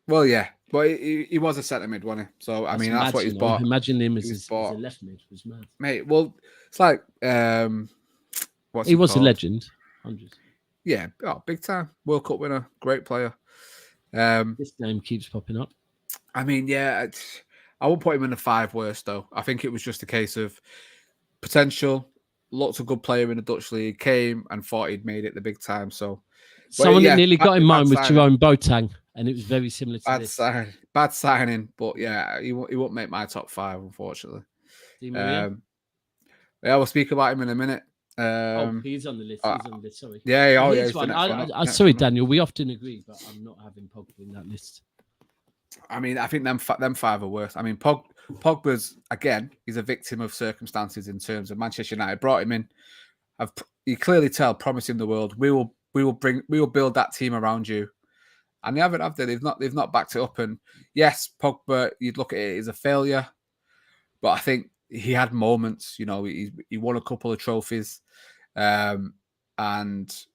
Well, yeah, but he was a centre mid, wasn't he? So I mean, that's what he's bought. Imagine him as a left mid was mad, mate. Well, it's like he was a legend. Hundreds. Yeah, big time World Cup winner, great player. This name keeps popping up. I mean, yeah, I won't put him in the 5 worst though. I think it was just a case of potential. Lots of good player in the Dutch league came and thought he'd made it the big time. So someone that nearly got in mind was Jerome Boateng, and it was very similar to this. Bad signing, but yeah, he won't make my top 5, unfortunately. Yeah, we'll speak about him in a minute. He's on the list. He's on the list. Sorry. Yeah. Sorry, Daniel. We often agree, but I'm not having Pogba in that list. I mean, I think them 5 are worse. I mean, Pogba's again. He's a victim of circumstances in terms of Manchester United brought him in. You clearly tell, promise him the world. We will build that team around you, and they haven't. Have they? They've not backed it up. And yes, Pogba, you'd look at it as a failure, but I think he had moments. You know, he won a couple of trophies, and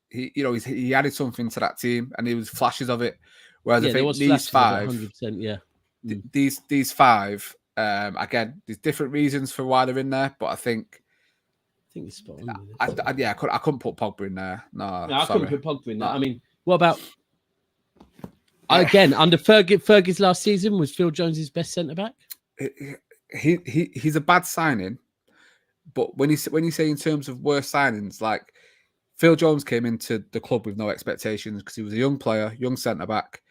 he added something to that team, and there was flashes of it. Whereas I think these 5, 100%, these 5, again, there's different reasons for why they're in there, but I think it's spot on. I couldn't put Pogba in there. No, I couldn't put Pogba in there. I mean, what about again under Fergie's last season? Was Phil Jones his best centre back? He's a bad signing, but when you say in terms of worst signings, like Phil Jones came into the club with no expectations because he was a young player, young centre back.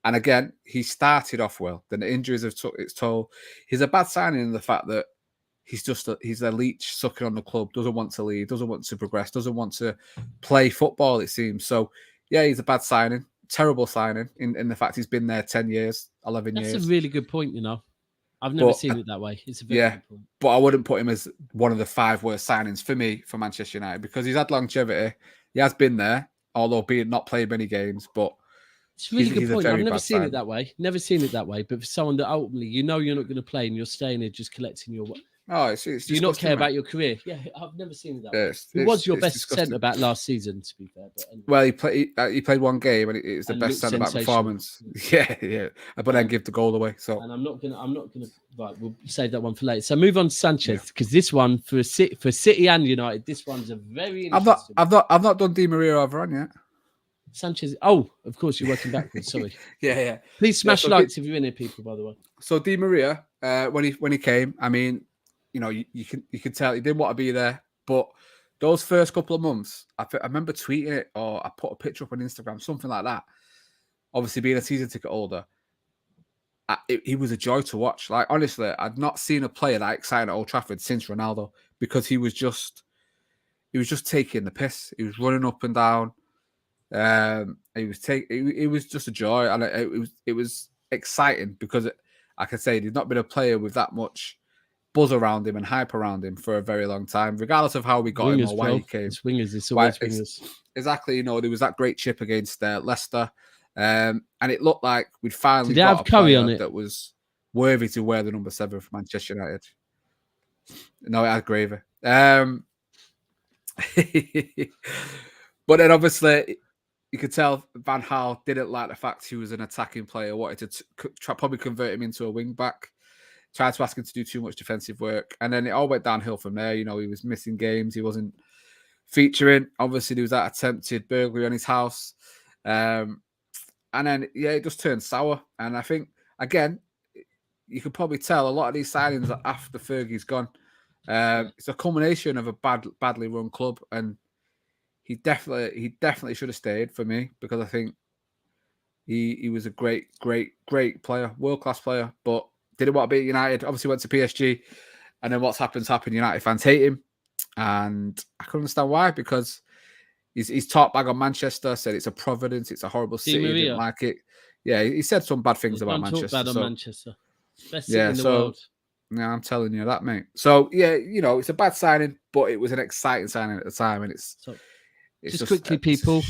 And again, he started off well. Then the injuries have took its toll. He's a bad signing in the fact that he's a leech sucking on the club, doesn't want to lead, doesn't want to progress, doesn't want to play football, it seems. So, yeah, he's a bad signing. Terrible signing in the fact he's been there 10 years, 11 years. That's a really good point, you know. I've never seen it that way. It's a very good point. But I wouldn't put him as one of the 5 worst signings for me for Manchester United because he's had longevity. He has been there, although not played many games, but it's a really good point. I've never seen it that way. Never seen it that way. But for someone that ultimately, you know, you're not going to play and you're staying here just collecting your Oh, it's Do you not care about your career? Yeah, I've never seen it that way. He was your best centre back last season, to be fair. But anyway. Well, he played one game and it was the best centre back performance. Yeah. But then give the goal away. So, and I'm not gonna. Right, we'll save that one for later. So move on to Sanchez, because this one for City and United, this one's a very interesting. I've not done Di Maria over on yet. Sanchez. Oh, of course, you're working backwards. Sorry. Yeah. Please smash likes if you're in here, people. By the way. So Di Maria, when he came, I mean, you know, you can tell he didn't want to be there, but those first couple of months, I remember tweeting it, or I put a picture up on Instagram, something like that. Obviously, being a season ticket holder, he was a joy to watch. Like, honestly, I'd not seen a player that excited at Old Trafford since Ronaldo, because he was just taking the piss. He was running up and down. It was just a joy, and it was exciting because like I say, there's not been a player with that much buzz around him and hype around him for a very long time, regardless of how we got him or why he came. It's wingers, it's always wingers. Exactly, you know, there was that great chip against Leicester, and it looked like we'd finally got a player that was worthy to wear the number 7 for Manchester United. No, it had gravy. But then obviously you could tell Van Gaal didn't like the fact he was an attacking player, wanted to probably convert him into a wing back, tried to ask him to do too much defensive work. And then it all went downhill from there. You know, he was missing games. He wasn't featuring. Obviously, there was that attempted burglary on his house. And then, it just turned sour. And I think, again, you could probably tell a lot of these signings are after Fergie's gone. It's a culmination of a badly run club, and he definitely should have stayed for me, because I think he was a great player, world-class player, but didn't want to be at United. Obviously went to PSG, and then what's happened. United fans hate him, and I can understand why, because he's talked back on Manchester, said it's a providence, it's a horrible city, he didn't like it. Yeah, he said some bad things about Manchester. Talk bad on Manchester. Best city in the world. Yeah, I'm telling you that, mate. So, yeah, you know, it's a bad signing, but it was an exciting signing at the time, and it's just quickly, people,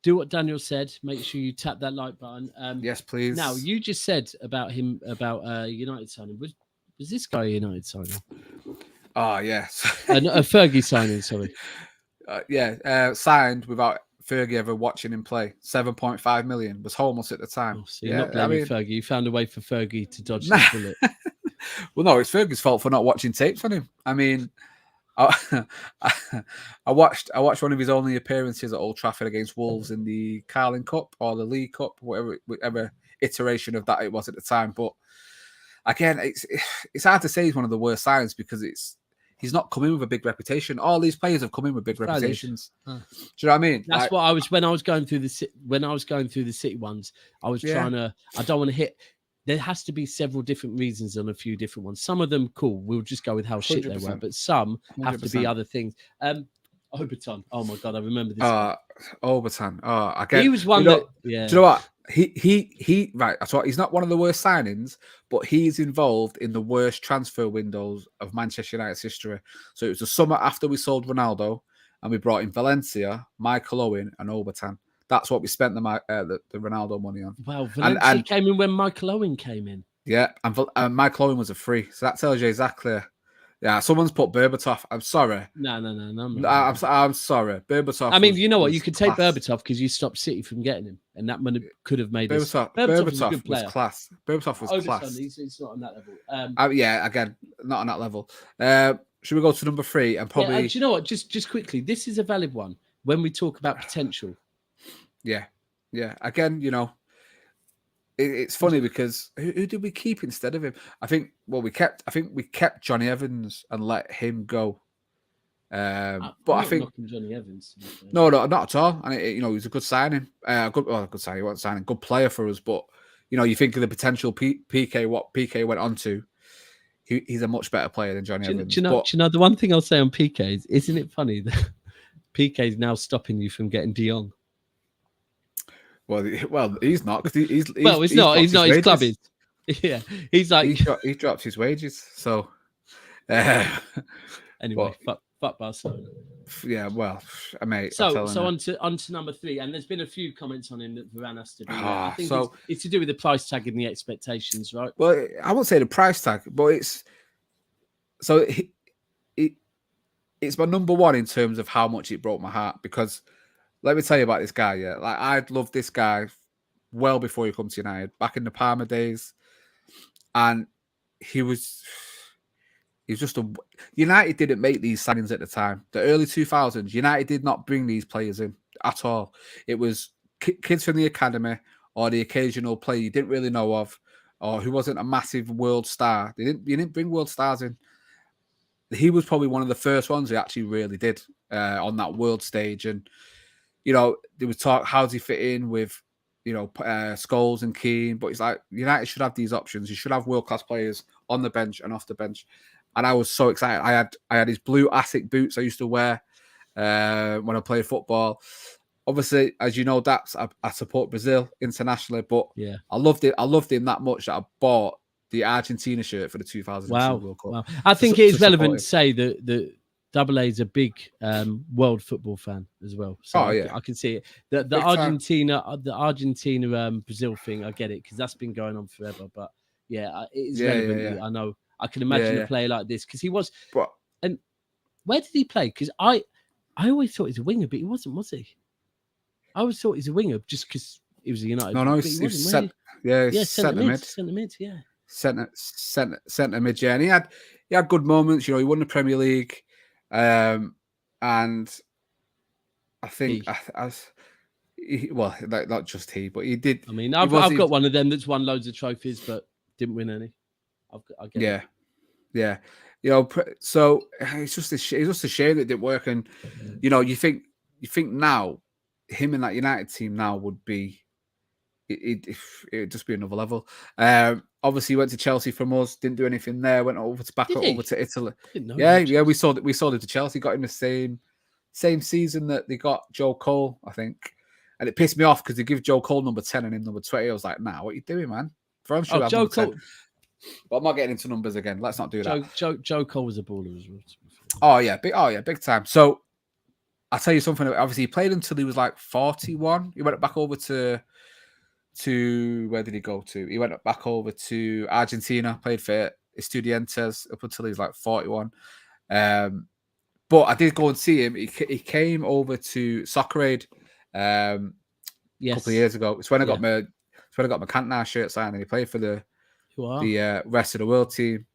do what Daniel said. Make sure you tap that like button. Yes, please. Now, you just said about him, about United signing. Was this guy a United signing? Oh, yes. A Fergie signing, sorry. Signed without Fergie ever watching him play. 7.5 million. Was homeless at the time. Oh, so you're not blaming Fergie. You found a way for Fergie to dodge the bullet. Well, no, it's Fergie's fault for not watching tapes on him. I mean, I watched one of his only appearances at Old Trafford against Wolves in the Carling Cup or the League Cup, whatever iteration of that it was at the time. But again, it's hard to say he's one of the worst signings, because he's not come in with a big reputation. All these players have come in with big reputations. Do you know what I mean? That's what I was when I was going through the City ones. I was trying to. I don't want to hit. There has to be several different reasons on a few different ones. Some of them, cool. We'll just go with how shit 100%. They were. But some have 100%. To be other things. Obertan. Oh my God, I remember this. Obertan. Again, he was one that. Yeah. Do you know what? He right. I thought he's not one of the worst signings, but he's involved in the worst transfer windows of Manchester United's history. So it was the summer after we sold Ronaldo, and we brought in Valencia, Michael Owen, and Obertan. That's what we spent the Ronaldo money on. Wow, Valencia came in when Michael Owen came in. Yeah, and Michael Owen was a free. So that tells you exactly. Yeah, someone's put Berbatov. I'm sorry. No. I'm sorry. Berbatov. I mean, you know what? You could take Berbatov because you stopped City from getting him, and that could have made Berbatov was class. Berbatov was class. He's not on that level. Yeah, again, not on that level. Should we go to number 3 and probably? Yeah, do you know what? Just quickly, this is a valid one when we talk about potential. Yeah. Again, you know, it's funny because who did we keep instead of him? I think we kept Johnny Evans and let him go. But I think Johnny Evans. No, not at all. And you know, he was a good signing. Good signing. He wasn't signing. Good player for us. But you know, you think of the potential PK. What PK went on to. He's a much better player than Johnny Evans. Do you know the one thing I'll say on PK is, isn't it funny that PK is now stopping you from getting De Jong? Well, he's not. Cause he's not. His club is. Yeah, he's like he dropped his wages. So anyway, fuck Barcelona. Yeah, well, mate. So on to number 3, and there's been a few comments on him that Varane has to be. I think it's to do with the price tag and the expectations, right? Well, I won't say the price tag, but it's So it's my number one in terms of how much it broke my heart, because let me tell you about this guy. Yeah, like I'd loved this guy well before he come to United, back in the Parma days, and he was just a. United didn't make these signings at the time. The early 2000s, United did not bring these players in at all. It was kids from the academy or the occasional player you didn't really know of, or who wasn't a massive world star. You didn't bring world stars in. He was probably one of the first ones who actually really did on that world stage. And, you know, there was talk, how does he fit in with, you know, Scholes and Keane? But it's like, United should have these options. You should have world-class players on the bench and off the bench. And I was so excited. I had his blue Asics boots I used to wear when I played football. Obviously, as you know, Daps, I support Brazil internationally, but yeah, I loved it. I loved him that much that I bought the Argentina shirt for the 2002 World Cup. Wow. I think it is relevant to say that Double A is a big world football fan as well. So I can see it. The Argentina Brazil thing, I get it, because that's been going on forever. But yeah, it is relevant. Yeah. I know. I can imagine a player like this, because he was. And where did he play? Because I always thought he was a winger, but he wasn't, was he? I always thought he was a winger just because he was a United. No, he was centre mid. Centre mid, yeah. Centre mid, yeah. And he had good moments. You know, he won the Premier League, and I think not just he, but he did. I mean, I've got one of them that's won loads of trophies but didn't win any. I get it. Yeah. You know, so it's just a shame that it didn't work. And you know, you think now him in that United team now would be. It would just be another level. Obviously, he went to Chelsea from us, didn't do anything there. Went over to Italy. Yeah. We sold it to Chelsea. Got him the same season that they got Joe Cole, I think. And it pissed me off because they give Joe Cole number 10 and him number 20. I was like, nah, what are you doing, man? Joe Cole. 10. But I'm not getting into numbers again. Let's not do that. Joe Cole was a baller as well. Oh yeah, big time. So I'll tell you something. Obviously, he played until he was like 41. He went back over to where did he go to? He went back over to Argentina, played for Estudiantes up until he was like 41. But I did go and see him. He came over to Soccer Aid a couple of years ago. It's when I got my Cantona shirt signed, and he played for the rest of the world team.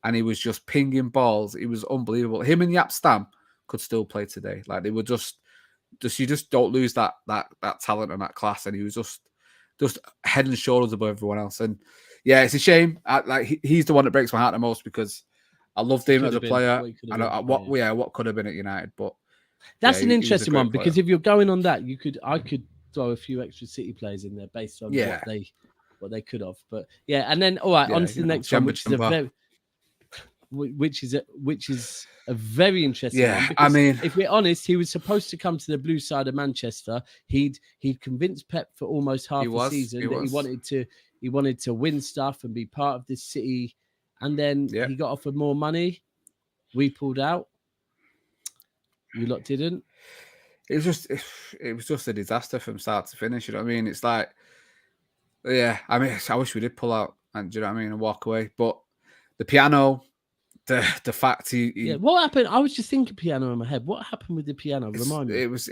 And he was just pinging balls. It was unbelievable. Him and Yap Stam could still play today. Like they were just you just don't lose that talent and that class. And he was just head and shoulders above everyone else. And yeah, it's a shame. He's the one that breaks my heart the most, because I loved him as a player. And what could have been at United. But that's an interesting one, because if you're going on that, I could throw a few extra City players in there based on what they could have. But yeah, and then all right, on to the next one, which is a very interesting one. I mean, if we're honest, he was supposed to come to the blue side of Manchester. He'd convinced Pep for almost half the season that he wanted to win stuff and be part of this City, and then he got offered more money. We pulled out. You lot didn't. It was just a disaster from start to finish. You know what I mean? It's like, yeah. I mean, I wish we did pull out, and do you know what I mean, and walk away. But the piano, the fact what happened? I was just thinking piano in my head. What happened with the piano? Remind me. It was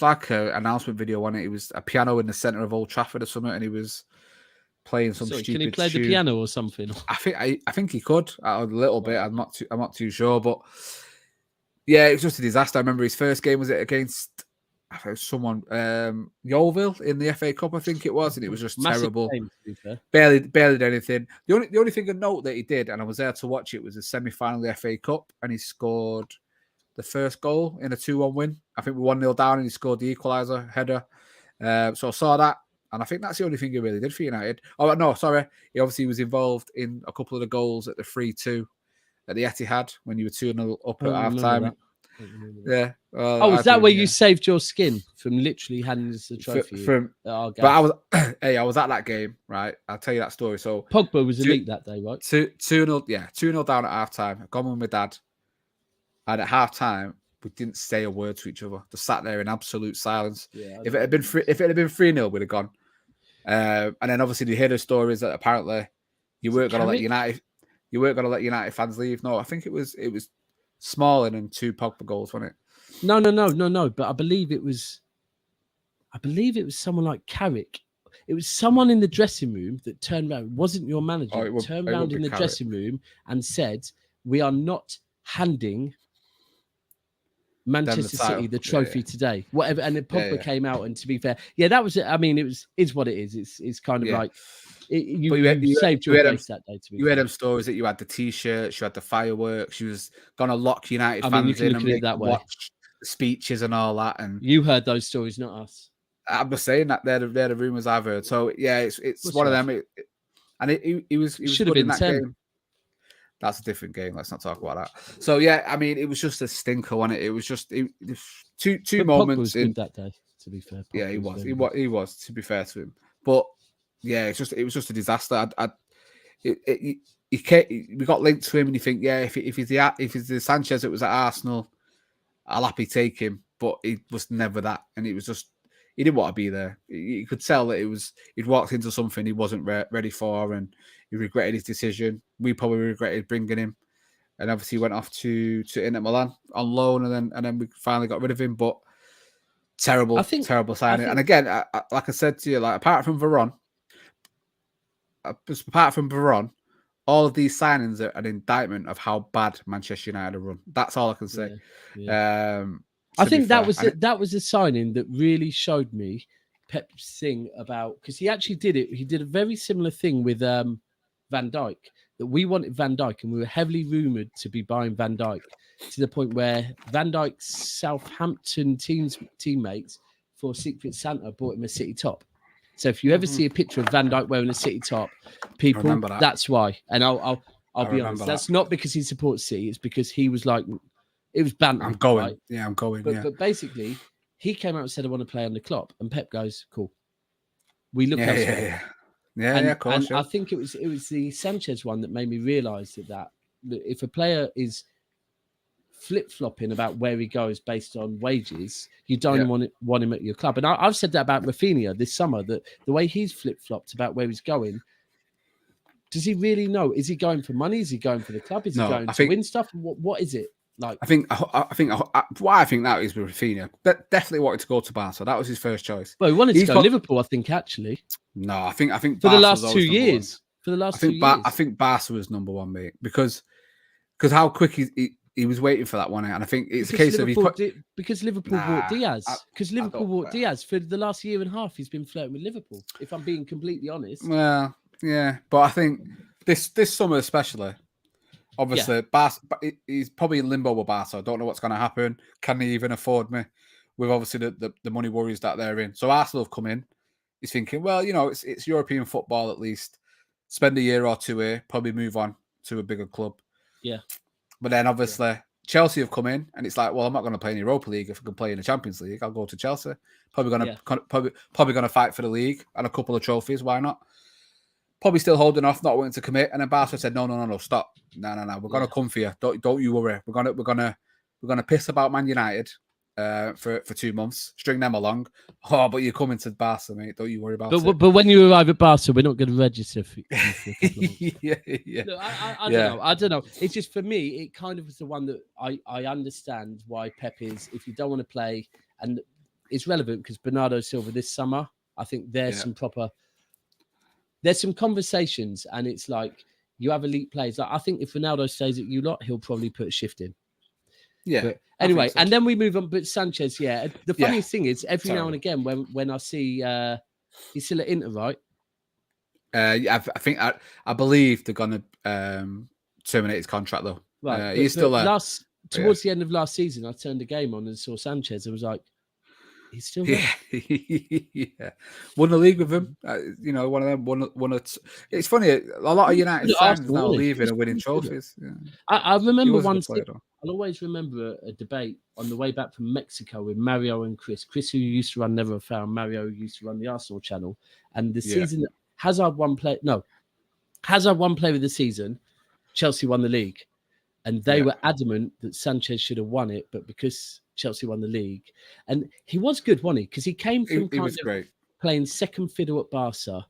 like an announcement video, wasn't it? It was a piano in the centre of Old Trafford or something, and he was playing some stupid. Can he play the piano or something? I think he could a little bit. I'm not too sure, but yeah, it was just a disaster. I remember his first game was against someone Yeovil in the FA Cup, I think it was, and it was just terrible. Game, barely did anything. The only thing of note that he did, and I was there to watch it, was the semi-final of the FA Cup, and he scored the first goal in a 2-1 win. I think we 1-0 down, and he scored the equaliser header. So I saw that, and I think that's the only thing he really did for United. Oh no, sorry, he obviously was involved in a couple of the goals at the 3-2 at the Etihad when you were 2-0 up at half time. Yeah. Was that where you saved your skin from literally handing us the trophy? But I was at that game, right? I'll tell you that story. So Pogba was elite that day, right? 2-0 down at half time. I've gone with my dad, and at half time we didn't say a word to each other. Just sat there in absolute silence. Yeah, if it had been 3-0, we'd have gone. And then obviously you hear the stories that apparently you weren't going to let United. You weren't going to let United fans leave. No, I think it was Smalling and 2 Pogba goals, wasn't it? No. But I believe it was someone like Carrick. It was someone in the dressing room that turned around. It wasn't your manager. Turned around in the dressing room and said, "We are not handing Manchester City the trophy today." Whatever. And then Pogba came out, and to be fair, that was it. I mean, is what it is. It's kind of like you saved your face that day. To be fair, had them stories that you had the T-shirts, you had the fireworks, you was gonna lock United fans in and make them watch speeches and all that. And you heard those stories, not us. I'm just saying that they're the rumours I've heard. So it's one of them. And he was should have been in that 10. Game. That's a different game. Let's not talk about that. So I mean, it was just a stinker, wasn't it? It was just two moments was good that day. To be fair, Pogba he was. To be fair to him, but it was just a disaster. We got linked to him, and you think, if he's the Sanchez that was at Arsenal, I'll happy take him. But he was never that, and it was just. He didn't want to be there. You could tell that he'd walked into something he wasn't ready for, and he regretted his decision. We probably regretted bringing him, and obviously he went off to Inter Milan on loan, and then we finally got rid of him. But terrible signing. And again, like I said to you, like apart from Varane, all of these signings are an indictment of how bad Manchester United are run. That's all I can say. I think that was a signing that really showed me Pep's thing about, because he actually did it. He did a very similar thing with Van Dijk, that we wanted Van Dijk, and we were heavily rumoured to be buying Van Dijk, to the point where Van Dijk's Southampton teammates for Secret Santa bought him a City top. So if you ever see a picture of Van Dijk wearing a City top, people, that's why. And I'll be honest, that's not because he supports City. It's because he was like, it was banter. I'm going. Right? Yeah, I'm going. But basically, he came out and said, "I want to play under Klopp," and Pep goes, "Cool. We look elsewhere." Of course. And I think it was the Sanchez one that made me realise that if a player is flip-flopping about where he goes based on wages, you don't want him at your club. And I've said that about Rafinha this summer, that the way he's flip-flopped about where he's going, does he really know? Is he going for money? Is he going for the club? Is he going to win stuff? What is it? Like, I think why I think that is with Rafinha. Definitely wanted to go to Barca. That was his first choice. Well, he wanted to go to Liverpool, I think, actually. No, I think for Barca the last 2 years. For the last 2 years, I think Barca was number one, mate, because how quick he was waiting for that one, and I think it's a case of because Liverpool bought Diaz. Because Liverpool bought Diaz for the last year and a half. He's been flirting with Liverpool. If I'm being completely honest. Well, yeah, but I think this summer especially. Obviously, Barca, he's probably in limbo with Barca. I don't know what's going to happen. Can he even afford me? With obviously the money worries that they're in. So Arsenal have come in. He's thinking, well, it's European football at least. Spend a year or two here, probably move on to a bigger club. Yeah. But then obviously Chelsea have come in, and it's like, well, I'm not going to play in Europa League if I can play in the Champions League. I'll go to Chelsea. Probably going to fight for the league and a couple of trophies. Why not? Probably still holding off, not wanting to commit. And then Barca said, no, stop. No. We're going to come for you. Don't you worry. We're gonna piss about Man United for 2 months, string them along. Oh, but you're coming to Barca, mate. Don't you worry about it. But when you arrive at Barca, we're not going to register for you. Yeah. Look, I don't know. It's just, for me, it kind of was the one that I understand why Pep is, if you don't want to play, and it's relevant because Bernardo Silva this summer, I think there's some conversations, and it's like you have elite players. Like, I think if Ronaldo stays at you lot, he'll probably put a shift in. Yeah. But anyway, and then we move on. But Sanchez, the funniest thing is every now and again when I see he's still at Inter, right? I believe they're gonna terminate his contract though. Right, he's still there. Towards the end of last season, I turned the game on and saw Sanchez. I was like, he's still there. Yeah. Won the league with him. One of them won it. It's funny. A lot of United fans now leaving and winning trophies. Yeah. I remember one. I'll always remember a debate on the way back from Mexico with Mario and Chris. Chris, who used to run Never a Foul, Mario, who used to run the Arsenal channel. And the season that Hazard won player of the season, Chelsea won the league. And they were adamant that Sanchez should have won it, but because Chelsea won the league, and he was good, wasn't he? Because he came from great. Playing second fiddle at Barca,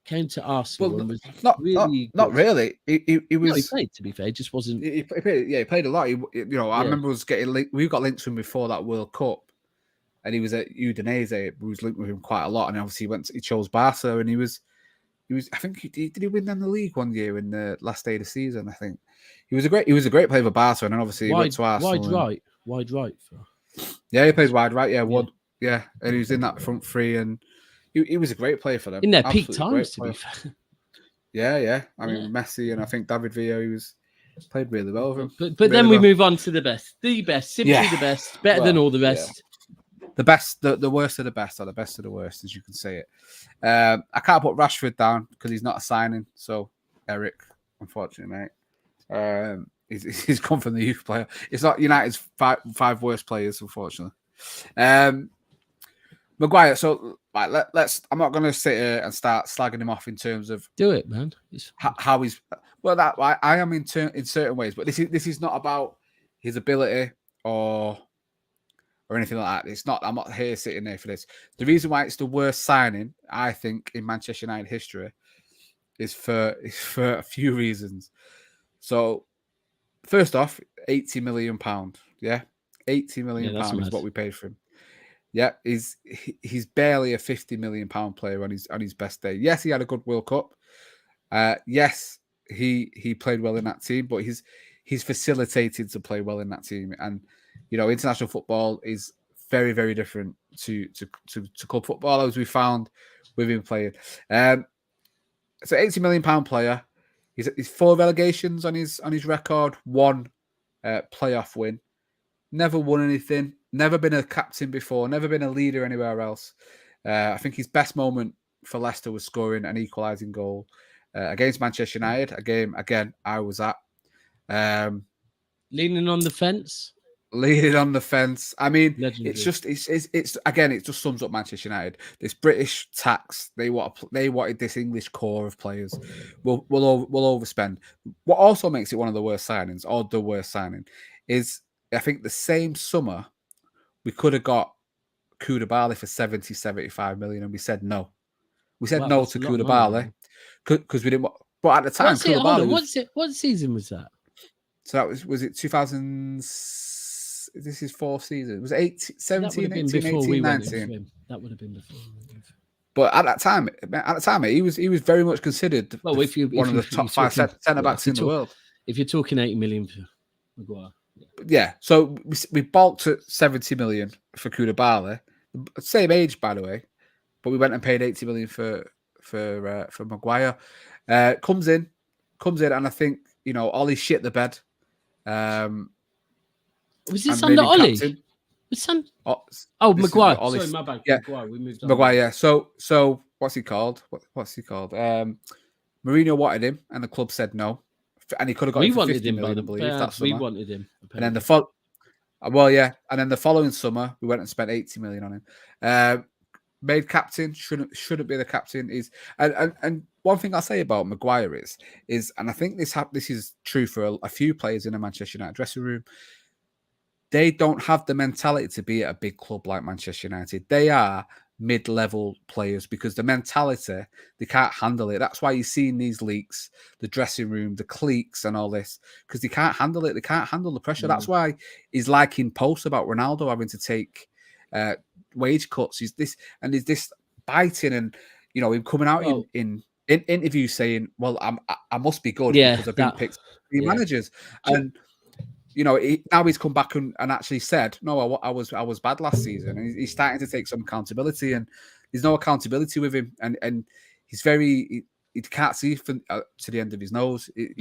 came to Arsenal and was not really really. He was. No, he played. To be fair, he just wasn't. He played a lot. I remember us getting we got linked to him before that World Cup, and he was at Udinese. We was linked with him quite a lot, and obviously he chose Barca, and he was. I think did he win them the league one year in the last day of the season? I think he was a great player for Barca, and then obviously he went to Arsenal. Wide right. Yeah, he played wide right. Yeah, and he was in that front three, and he was a great player for them in their peak times. To be fair. Yeah. I mean, Messi and I think David Villa, he played really well with him. But really then we move on to the best, simply the best, better than all the rest. The best, the worst of the best, or the best of the worst, as you can say it. I can't put Rashford down because he's not a signing. So, Eric, unfortunately, mate, he's come from the youth player. It's not United's five worst players, unfortunately. Maguire. So, let's. I'm not going to sit here and start slagging him off in terms of do it, man. How he's that I am in certain ways, but this is not about his ability or anything like that. It's not. I'm not here sitting there for this. The reason why it's the worst signing, I think, in Manchester United history, is for a few reasons. So, first off, £80 million. Yeah, £80 million is what we paid for him. Yeah, he's barely a £50 million player on his best day. Yes, he had a good World Cup. Yes, he played well in that team, but he's facilitated to play well in that team. And international football is very, very different to club football, as we found with him playing. So £80 million player. He's 4 relegations on his record, 1 playoff win. Never won anything. Never been a captain before. Never been a leader anywhere else. I think his best moment for Leicester was scoring an equalising goal against Manchester United, a game again I was at. Leaning on the fence. Leaning on the fence. I mean, legendary. It's again, it just sums up Manchester United. This British tax, they wanted this English core of players. We'll overspend. What also makes it one of the worst signings, or the worst signing, is I think the same summer we could have got Koulibaly for 75 million, and we said no. We said no to Koulibaly because we didn't. But at the time, what season was that? So that was it 2000? This is 4th season. Was it 17, 18, 19? That would have been before. But at that time, he was very much considered one of the top 5 centre backs in the world. If you're talking 80 million for Maguire. Yeah, so we bulked at 70 million for Koulibaly, same age by the way, but we went and paid 80 million for Maguire. Comes in, and I think Ollie shit the bed. Was this under Ollie? Maguire. Sorry, my bad. Yeah, Maguire. We moved on. Maguire. Yeah. So what's he called? What's he called? Mourinho wanted him, and the club said no. And he could have got him for 50 million, I believe. We wanted him. And then and then the following summer we went and spent 80 million on him. Made captain, shouldn't be the captain. And one thing I'll say about Maguire is, and I think this is true for a few players in a Manchester United dressing room. They don't have the mentality to be at a big club like Manchester United. They are mid-level players because the mentality, they can't handle it. That's why you're seeing these leaks, the dressing room, the cliques and all this, because they can't handle it. They can't handle the pressure. That's why he's liking posts about Ronaldo having to take wage cuts. He's this biting and, him coming out in interviews saying, well, I must be good because I've been picked to be managers. And now he's come back and actually said, no, I was bad last season, and he's starting to take some accountability. And there's no accountability with him, and he's he can't see to the end of his nose. He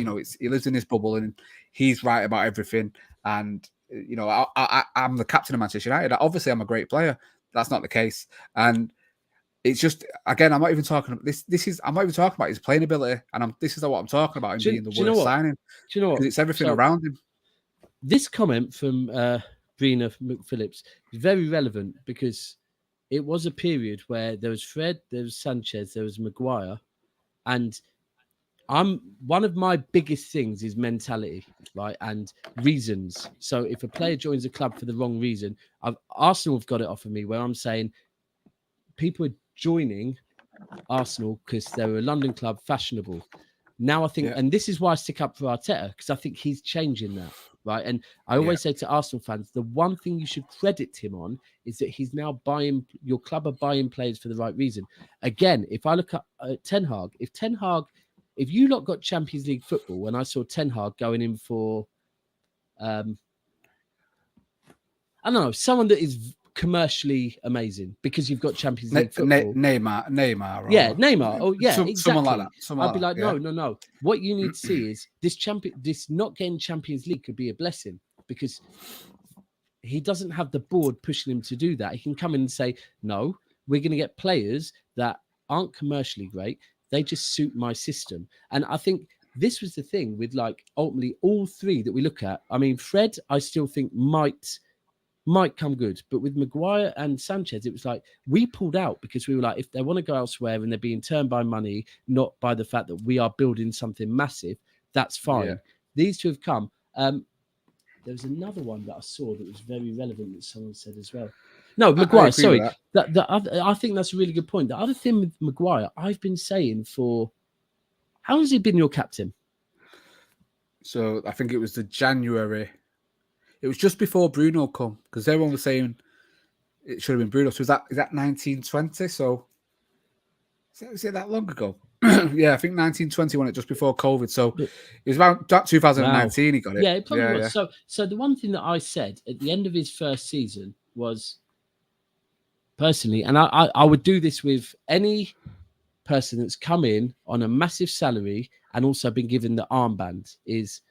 lives in this bubble, and he's right about everything. And I'm the captain of Manchester United. Obviously, I'm a great player. That's not the case, and it's just, again, I'm not even talking this. I'm not even talking about his playing ability, and this is what I'm talking about. Him being the worst signing. Do you know what? Because it's everything around him. This comment from Brina McPhillips is very relevant because it was a period where there was Fred, there was Sanchez, there was Maguire, and one of my biggest things is mentality, right, and reasons. So if a player joins a club for the wrong reason, Arsenal have got it off of me where I'm saying people are joining Arsenal because they're a London club, fashionable. Now I think, and this is why I stick up for Arteta, because I think he's changing that, right? And I always say to Arsenal fans, the one thing you should credit him on is that he's now your club are buying players for the right reason. Again, if I look at Ten Hag, if you lot got Champions League football, and I saw Ten Hag going in for, I don't know, someone that is commercially amazing because you've got Champions League football. Neymar. Neymar. Oh, yeah, exactly. Someone like that. I'd be like, no. What you need to see is this not getting Champions League could be a blessing because he doesn't have the board pushing him to do that. He can come in and say, no, we're going to get players that aren't commercially great. They just suit my system. And I think this was the thing with like ultimately all three that we look at. I mean, Fred, I still think might come good, but with Maguire and Sanchez, it was like we pulled out because we were like, if they want to go elsewhere and they're being turned by money, not by the fact that we are building something massive, that's fine. Yeah. These two have come. There was another one that I saw that was very relevant that someone said as well. No, Maguire. Sorry, I think that's a really good point. The other thing with Maguire, I've been saying for how long has he been your captain? So I think it was the January. It was just before Bruno come because everyone was saying it should have been Bruno. So is that 1920? So is it that long ago? Yeah, I think 1921. It just before COVID. So it was about 2019. Wow. He got it. Yeah, it probably was. Yeah. So the one thing that I said at the end of his first season was, personally, and I would do this with any person that's come in on a massive salary and also been given the armband is.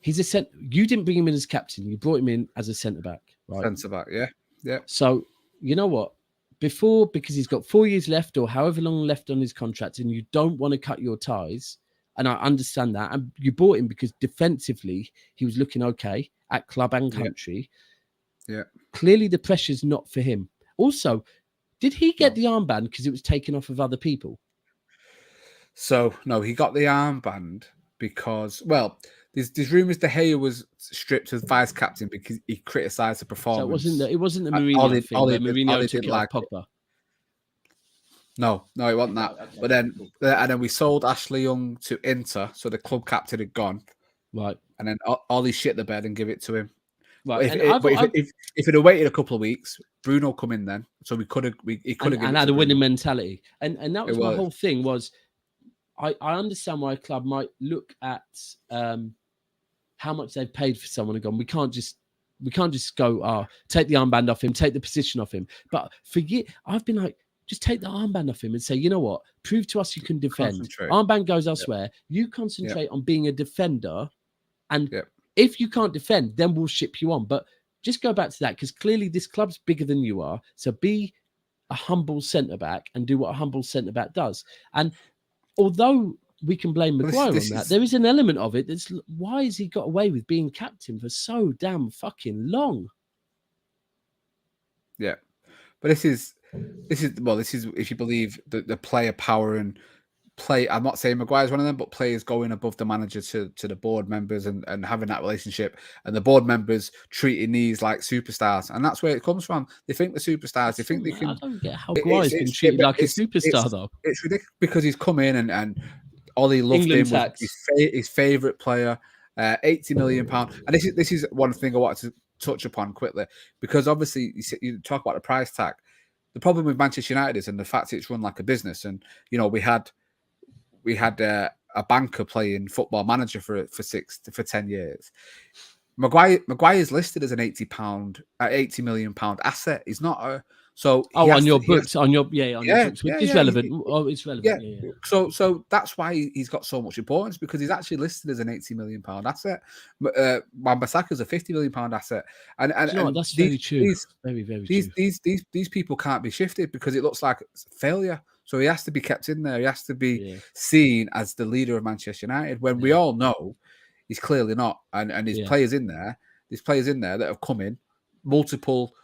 He's you didn't bring him in as captain. You brought him in as a centre-back, right? Centre-back, yeah. So, you know what? Because he's got 4 years left or however long left on his contract and you don't want to cut your ties, and I understand that, and you bought him because defensively he was looking okay at club and country. Yeah. Clearly the pressure's not for him. Also, did he get the armband because it was taken off of other people? So, no, he got the armband because, well... There's rumours De Gea was stripped as vice captain because he criticised the performance. So it wasn't the Mourinho thing where Mourinho took it off Pogba. No, it wasn't that. Okay, but then we sold Ashley Young to Inter, so the club captain had gone. Right. And then Ollie shit the bed and give it to him. Right. If it had waited a couple of weeks, Bruno come in then, so he could have and had a winning mentality. And that was my whole thing was. I understand why a club might look at how much they've paid for someone and gone, we can't just go, take the armband off him, take the position off him. But for years, I've been like, just take the armband off him and say, you know what, prove to us you can defend. Armband goes elsewhere. Yep. You concentrate on being a defender. And if you can't defend, then we'll ship you on. But just go back to that because clearly this club's bigger than you are. So be a humble centre-back and do what a humble centre-back does. And although we can blame Maguire on that, there is an element of it that's why has he got away with being captain for so damn fucking long? Yeah, but this is if you believe the player power and play. I'm not saying Maguire's one of them, but players going above the manager to the board members and having that relationship, and the board members treating these like superstars, and that's where it comes from. They think the superstars. They think they can. I don't get how Maguire's been treated like a superstar though. It's ridiculous because he's come in and Ollie loved him. Was his favourite player. £80 million, and this is one thing I wanted to touch upon quickly because obviously you talk about the price tag. The problem with Manchester United is, and the fact it's run like a business, and you know we had a banker playing Football Manager for 10 years. Maguire is listed as an £80 million asset. He's not a on your books, which is relevant. It's relevant. Yeah. So that's why he's got so much importance because he's actually listed as an £80 million asset. Wan-Bissaka's a £50 million asset, and that's very true. Very true. These people can't be shifted because it looks like failure. So he has to be kept in there. He has to be seen as the leader of Manchester United when we all know he's clearly not. And there's players in there. There's players in there that have come in, multiple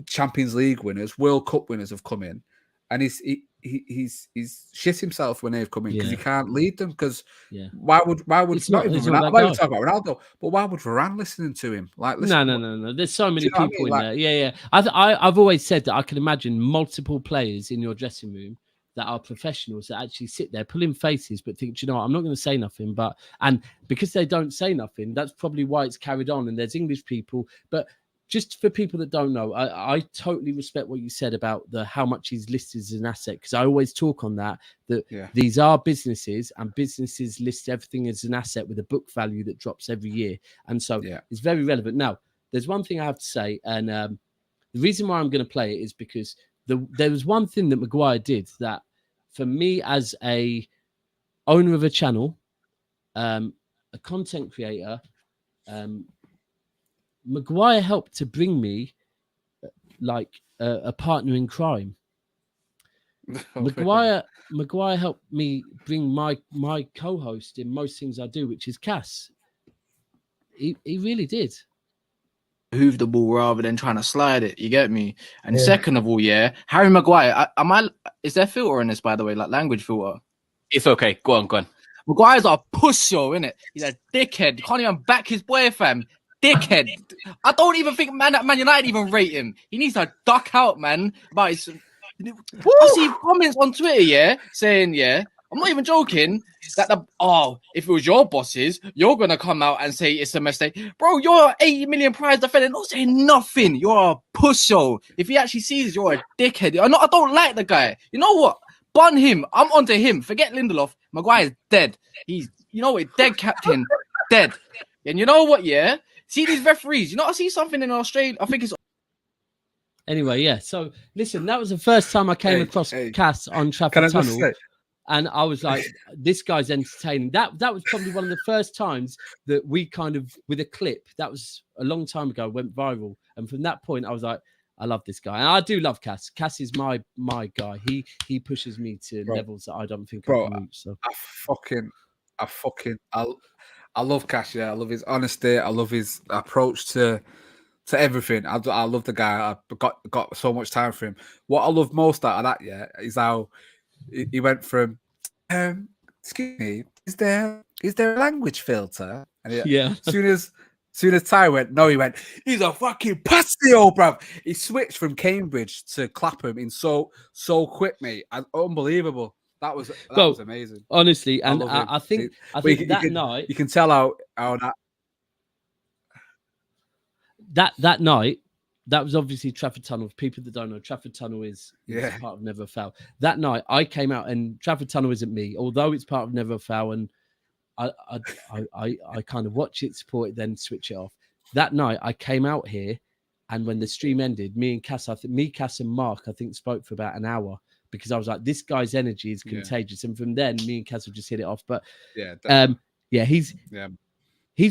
Champions League winners, World Cup winners have come in, and he's shit himself when they've come in because he can't lead them. Because why would not even talk about Ronaldo, but why would Varane listening to him? Like, no. There's so many people in there. Yeah. I've always said that I can imagine multiple players in your dressing room that are professionals that actually sit there pulling faces, but think, you know what, I'm not going to say nothing. And because they don't say nothing, that's probably why it's carried on. And there's English people, but just for people that don't know, I totally respect what you said about how much is listed as an asset, because I always talk on that these are businesses, and businesses list everything as an asset with a book value that drops every year. And so it's very relevant. Now, there's one thing I have to say, and the reason why I'm going to play it is because there was one thing that Maguire did that, for me as a owner of a channel, a content creator, Maguire helped to bring me like a partner in crime. Maguire helped me bring my co-host in most things I do, which is Cass. He really did. Hoof the ball rather than trying to slide it. You get me? And second of all, Harry Maguire. Is there filter in this, by the way, like language filter? It's okay. Go on. Maguire's a pussy, innit? He's a dickhead. Can't even back his boy, fam. Dickhead. I don't even think Man United even rate him. He needs to duck out, man. About his. I see comments on Twitter, saying, I'm not even joking, that if it was your bosses, you're going to come out and say it's a mistake. Bro, you're 80 million prize defender, not saying nothing. You're a pussy. If he actually sees you're a dickhead. I don't like the guy. You know what? Bun him. I'm onto him. Forget Lindelof. Maguire's dead. He's, dead captain. Dead. And you know what, See these referees. I see something in Australia. I think it's... Anyway, so listen, that was the first time I came across Cass on Trafford Tunnel. And I was like, this guy's entertaining. That was probably one of the first times that we kind of, with a clip, that was a long time ago, went viral. And from that point, I was like, I love this guy. And I do love Cass. Cass is my guy. He pushes me to levels that I don't think I can reach. So I love Cass. I love his honesty. I love his approach to everything. I love the guy. I've got so much time for him. What I love most out of that, is how he went from, excuse me, is there a language filter? And as soon as Ty went, no, he went, he's a fucking pastio, bruv. He switched from Cambridge to Clapham in so quick, mate. Unbelievable. That was amazing. Honestly, and I think that night, you can tell how that night. That was obviously Trafford Tunnel. For people that don't know, Trafford Tunnel is part of Never Foul. That night, I came out, and Trafford Tunnel isn't me, although it's part of Never Foul, and I kind of watch it, support it, then switch it off. That night, I came out here, and when the stream ended, Cass and Mark, I think, spoke for about an hour, because I was like, this guy's energy is contagious. And from then, me and Cass would just hit it off. But he's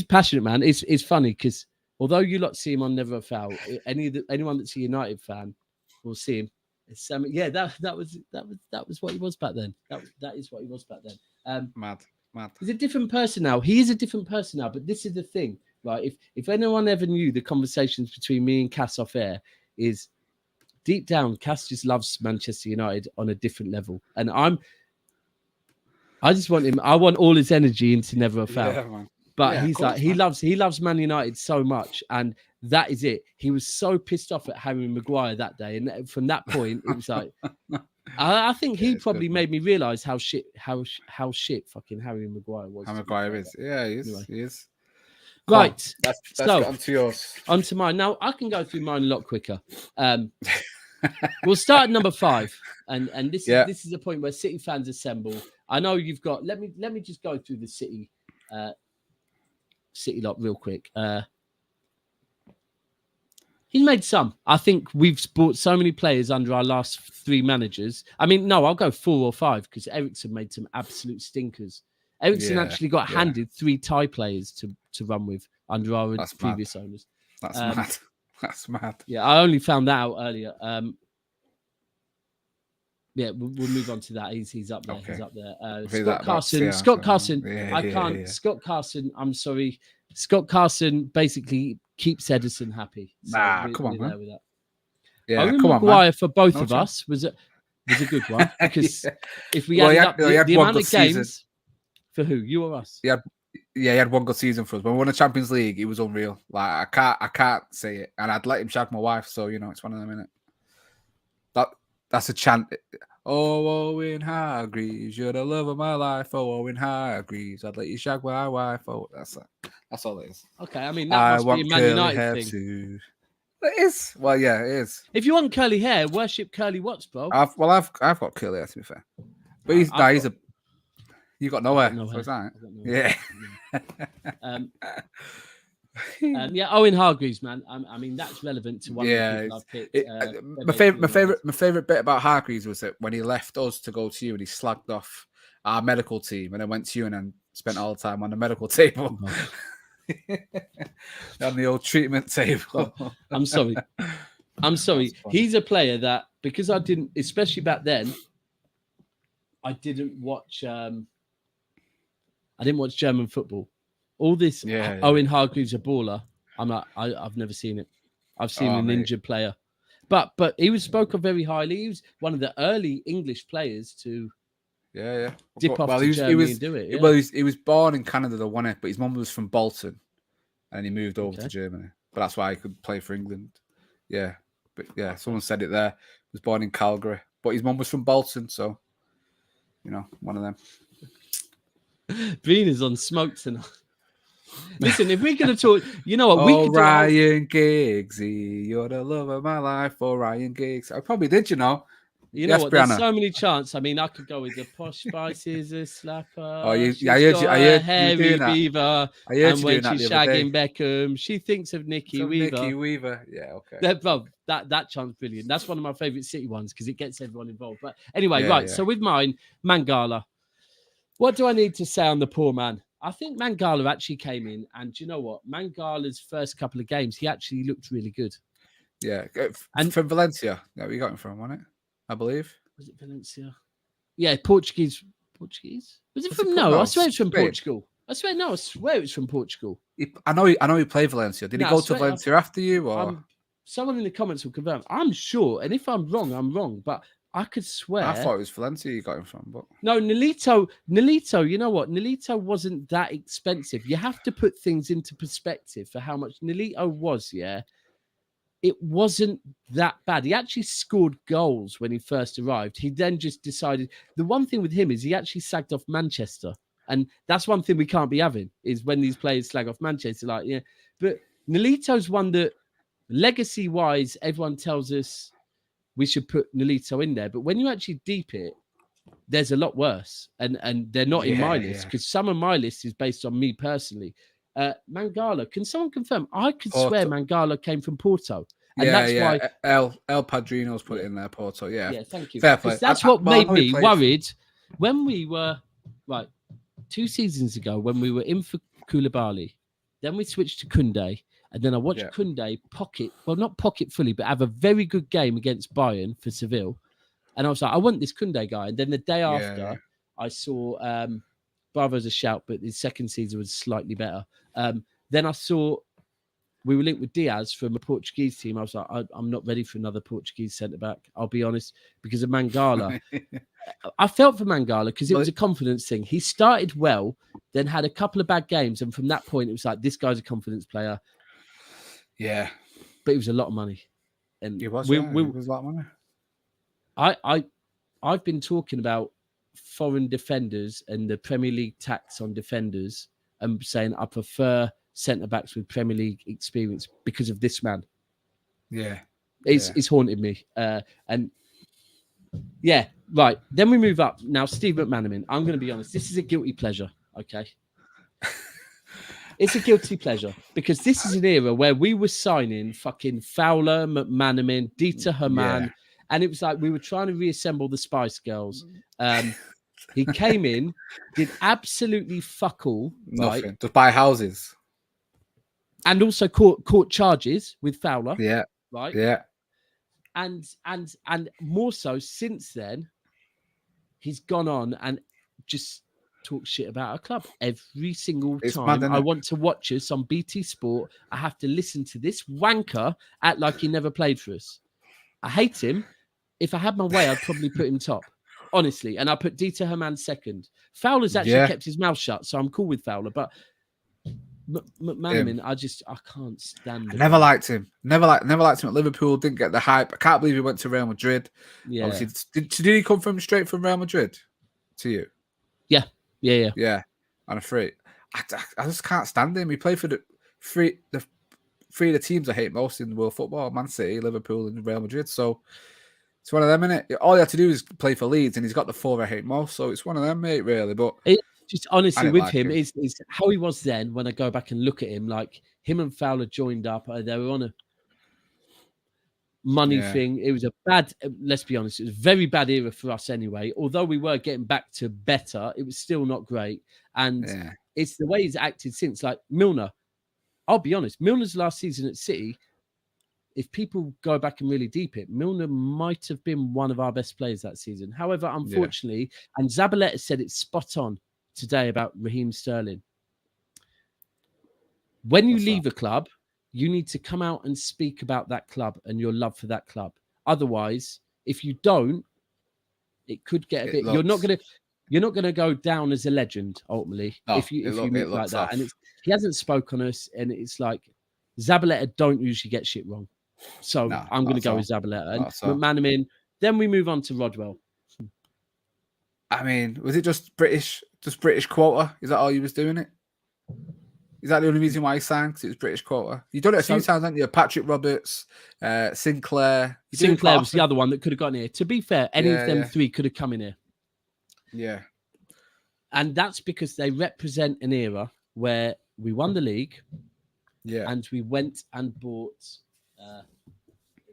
passionate, man. It's funny because, although you lot see him on Never a Foul, anyone that's a United fan will see him. That was what he was back then. That is what he was back then. Mad. He's a different person now. He is a different person now. But this is the thing, right? If anyone ever knew the conversations between me and Cass off air, is deep down, Cass just loves Manchester United on a different level, and I just want him. I want all his energy into Never a Foul. Yeah, man. But he's like, he loves Man United so much, and that is it. He was so pissed off at Harry Maguire that day, and from that point, it was like, I think he probably made me realise how shit fucking Harry Maguire was. How Maguire is, he is. Anyway. He is. Right, let's get onto yours. Onto mine. Now I can go through mine a lot quicker. We'll start at number 5, and this is the point where City fans assemble. I know you've got. Let me just go through the City lot real quick. He's made some. I think we've bought so many players under our last 3 managers. I mean, no, I'll go 4 or 5 because Ericsson made some absolute stinkers. Ericsson actually got handed 3 Thai players to run with under our previous owners. That's mad. That's mad. Yeah, I only found that out earlier. We'll move on to that. He's up there. Okay. He's up there. Scott Carson. Scott Carson. I'm sorry. Scott Carson basically keeps Edison happy. So come on, man. With that. Yeah, Owen come Maguire on, man. For both of us was a good one because if we added up the amount of games season. For who, you or us? He had one good season for us. When we won the Champions League, he was unreal. Like I can't say it, and I'd let him shag my wife. So it's one of them, innit? That's a chant. Oh, Owen Hargreaves, you're the love of my life. Oh, Owen Hargreaves, I'd let you shag my wife. Oh, that's all it is. Okay, I mean that must be a Man United thing. Too. It is. Well, yeah, it is. If you want curly hair, worship Curly Watts, bro. I've got curly hair, to be fair. But he's a. You got nowhere. So it's that. Yeah. Yeah, Owen Hargreaves, man. I mean, that's relevant to one of the people I've picked. My favorite bit about Hargreaves was that when he left us to go to you, and he slagged off our medical team, and then went to you and then spent all the time on the medical table, on the old treatment table. I'm sorry. He's a player that, because I didn't, especially back then, I didn't watch. I didn't watch German football. All this, Owen Hargreaves a baller. I'm like, I've never seen it. I've seen an injured player, but he was spoken very highly. He was one of the early English players to dip off to Germany and do it. Yeah. Well, he was born in Canada, the one, but his mum was from Bolton, and he moved over to Germany. But that's why he could play for England. Yeah, but yeah, someone said it there. He was born in Calgary, but his mum was from Bolton, so one of them. Bean is on smoke tonight. Listen, if we're going to talk, you know what? We could Ryan Giggsy, you're the love of my life. Oh, Ryan Giggs. I probably did, You know what? Brianna. There's so many chances. I mean, I could go with the posh spice is a slapper. Oh, I heard Harry Beaver. And when she's shagging Beckham, she thinks of Nicky Weaver. Nicky Weaver. Yeah, okay. That chant's brilliant. That's one of my favourite City ones because it gets everyone involved. But anyway, So with mine, Mangala. What do I need to say on the poor man? I think Mangala actually came in, and do you know what? Mangala's first couple of games, he actually looked really good. Yeah, and from Valencia. No, we got him from, wasn't it? I believe. Was it Valencia? Yeah, Portuguese. Was it from? No, I swear it's from Spain. Portugal. I swear it's from Portugal. I know he played Valencia. Did he go to Valencia after you, or someone in the comments will confirm? I'm sure, and if I'm wrong, I'm wrong. But I could swear. I thought it was Valencia you got him from, but no, Nolito. You know what? Nolito wasn't that expensive. You have to put things into perspective for how much Nolito was. Yeah, it wasn't that bad. He actually scored goals when he first arrived. He then just decided. The one thing with him is he actually sagged off Manchester, and that's one thing we can't be having is when these players slag off Manchester. Like, yeah, but Nolito's one that legacy-wise, everyone tells us we should put Nolito in there. But when you actually deep it, there's a lot worse. And they're not in my list because some of my list is based on me personally. Mangala, can someone confirm? I could swear Mangala came from Porto. And that's why El Padrino's put it in there, Porto. Yeah. Yeah, thank you. Fair play. That's what made me worried when we were, 2 seasons ago, when we were in for Koulibaly. Then we switched to Koundé. And then I watched Koundé not pocket fully, but have a very good game against Bayern for Seville. And I was like, I want this Koundé guy. And then the day after, I saw Bravo's a shout, but his second season was slightly better. Then I saw we were linked with Diaz from a Portuguese team. I was like, I'm not ready for another Portuguese centre-back. I'll be honest, because of Mangala. I felt for Mangala because it was a confidence thing. He started well, then had a couple of bad games. And from that point, it was like, this guy's a confidence player. Yeah, but it was a lot of money, and it was a lot of money. I've been talking about foreign defenders and the Premier League tax on defenders, and saying I prefer centre backs with Premier League experience because of this man. Yeah, it's haunted me. And yeah, right. Then we move up now. Steve McManaman. I'm going to be honest. This is a guilty pleasure. Okay. It's a guilty pleasure because this is an era where we were signing fucking Fowler, McManaman, Dieter Hermann, and it was like we were trying to reassemble the Spice Girls. He came in, did absolutely fuck all, nothing, right? To buy houses, and also caught charges with Fowler. Yeah, right. Yeah, and more so since then, he's gone on and just talk shit about a club every single time. I want to watch us on BT Sport. I have to listen to this wanker act like he never played for us. I hate him. If I had my way, I'd probably put him top, honestly. And I put Dieter Hermann second. Fowler's actually kept his mouth shut, so I'm cool with Fowler. But McManaman, I can't stand. I never liked him. Never liked him at Liverpool. Didn't get the hype. I can't believe he went to Real Madrid. Yeah. Obviously, did he come straight from Real Madrid to you? Yeah. On a free. I just can't stand him. He played for the three of the teams I hate most in world football: Man City, Liverpool, and Real Madrid. So it's one of them, innit? All you have to do is play for Leeds, and he's got the 4 I hate most. So it's one of them, mate. Really, but just honestly with him is how he was then. When I go back and look at him, like him and Fowler joined up, they were on a money thing. It was a bad. Let's be honest, it was a very bad era for us anyway. Although we were getting back to better, it was still not great. And it's the way he's acted since. Like Milner, I'll be honest, Milner's last season at City, if people go back and really deep it, Milner might have been one of our best players that season. However, unfortunately, and Zabaleta said it's spot on today about Raheem Sterling. When you leave a club, you need to come out and speak about that club and your love for that club. Otherwise, if you don't, it could get a bit. You're not gonna go down as a legend ultimately if you look like that. And he hasn't spoken on us, and it's like Zabaleta don't usually get shit wrong. So I'm going to go with Zabaleta and McManaman. Then we move on to Rodwell. I mean, was it just British quota? Is that all you was doing it? Is that the only reason why he sang? Because it was British quota. You've done it a few times, haven't you? Patrick Roberts, Sinclair. Sinclair was the other one that could have gotten here. To be fair, any of them three could have come in here. Yeah. And that's because they represent an era where we won the league. Yeah. And we went and bought...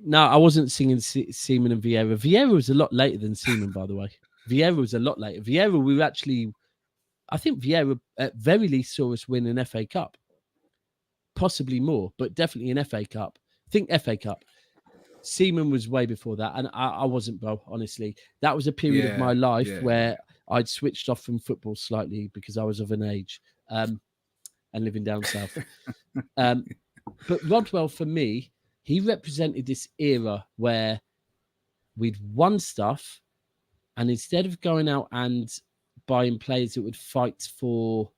no, I wasn't singing Seaman and Vieira. Vieira was a lot later than Seaman, by the way. Vieira was a lot later. Vieira, we were actually... I think Vieira at very least saw us win an FA Cup. Possibly more, but definitely an FA Cup. I think FA Cup. Seaman was way before that, and I wasn't, bro, honestly. That was a period of my life where I'd switched off from football slightly because I was of an age and living down south. But Rodwell, for me, he represented this era where we'd won stuff, and instead of going out and buying players that would fight for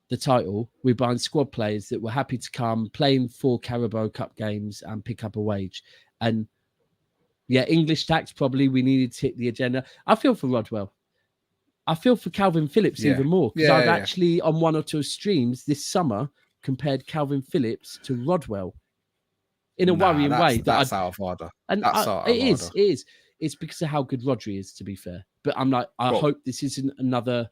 the title, we're buying squad players that were happy to come, playing 4 Carabao Cup games and pick up a wage. And English tax, probably we needed to hit the agenda. I feel for Rodwell. I feel for Calvin Phillips even more, because I've actually, on 1 or 2 streams this summer, compared Calvin Phillips to Rodwell in a worrying way. That's out of order. And it is. It's because of how good Rodri is, to be fair. But I'm like, I hope this isn't another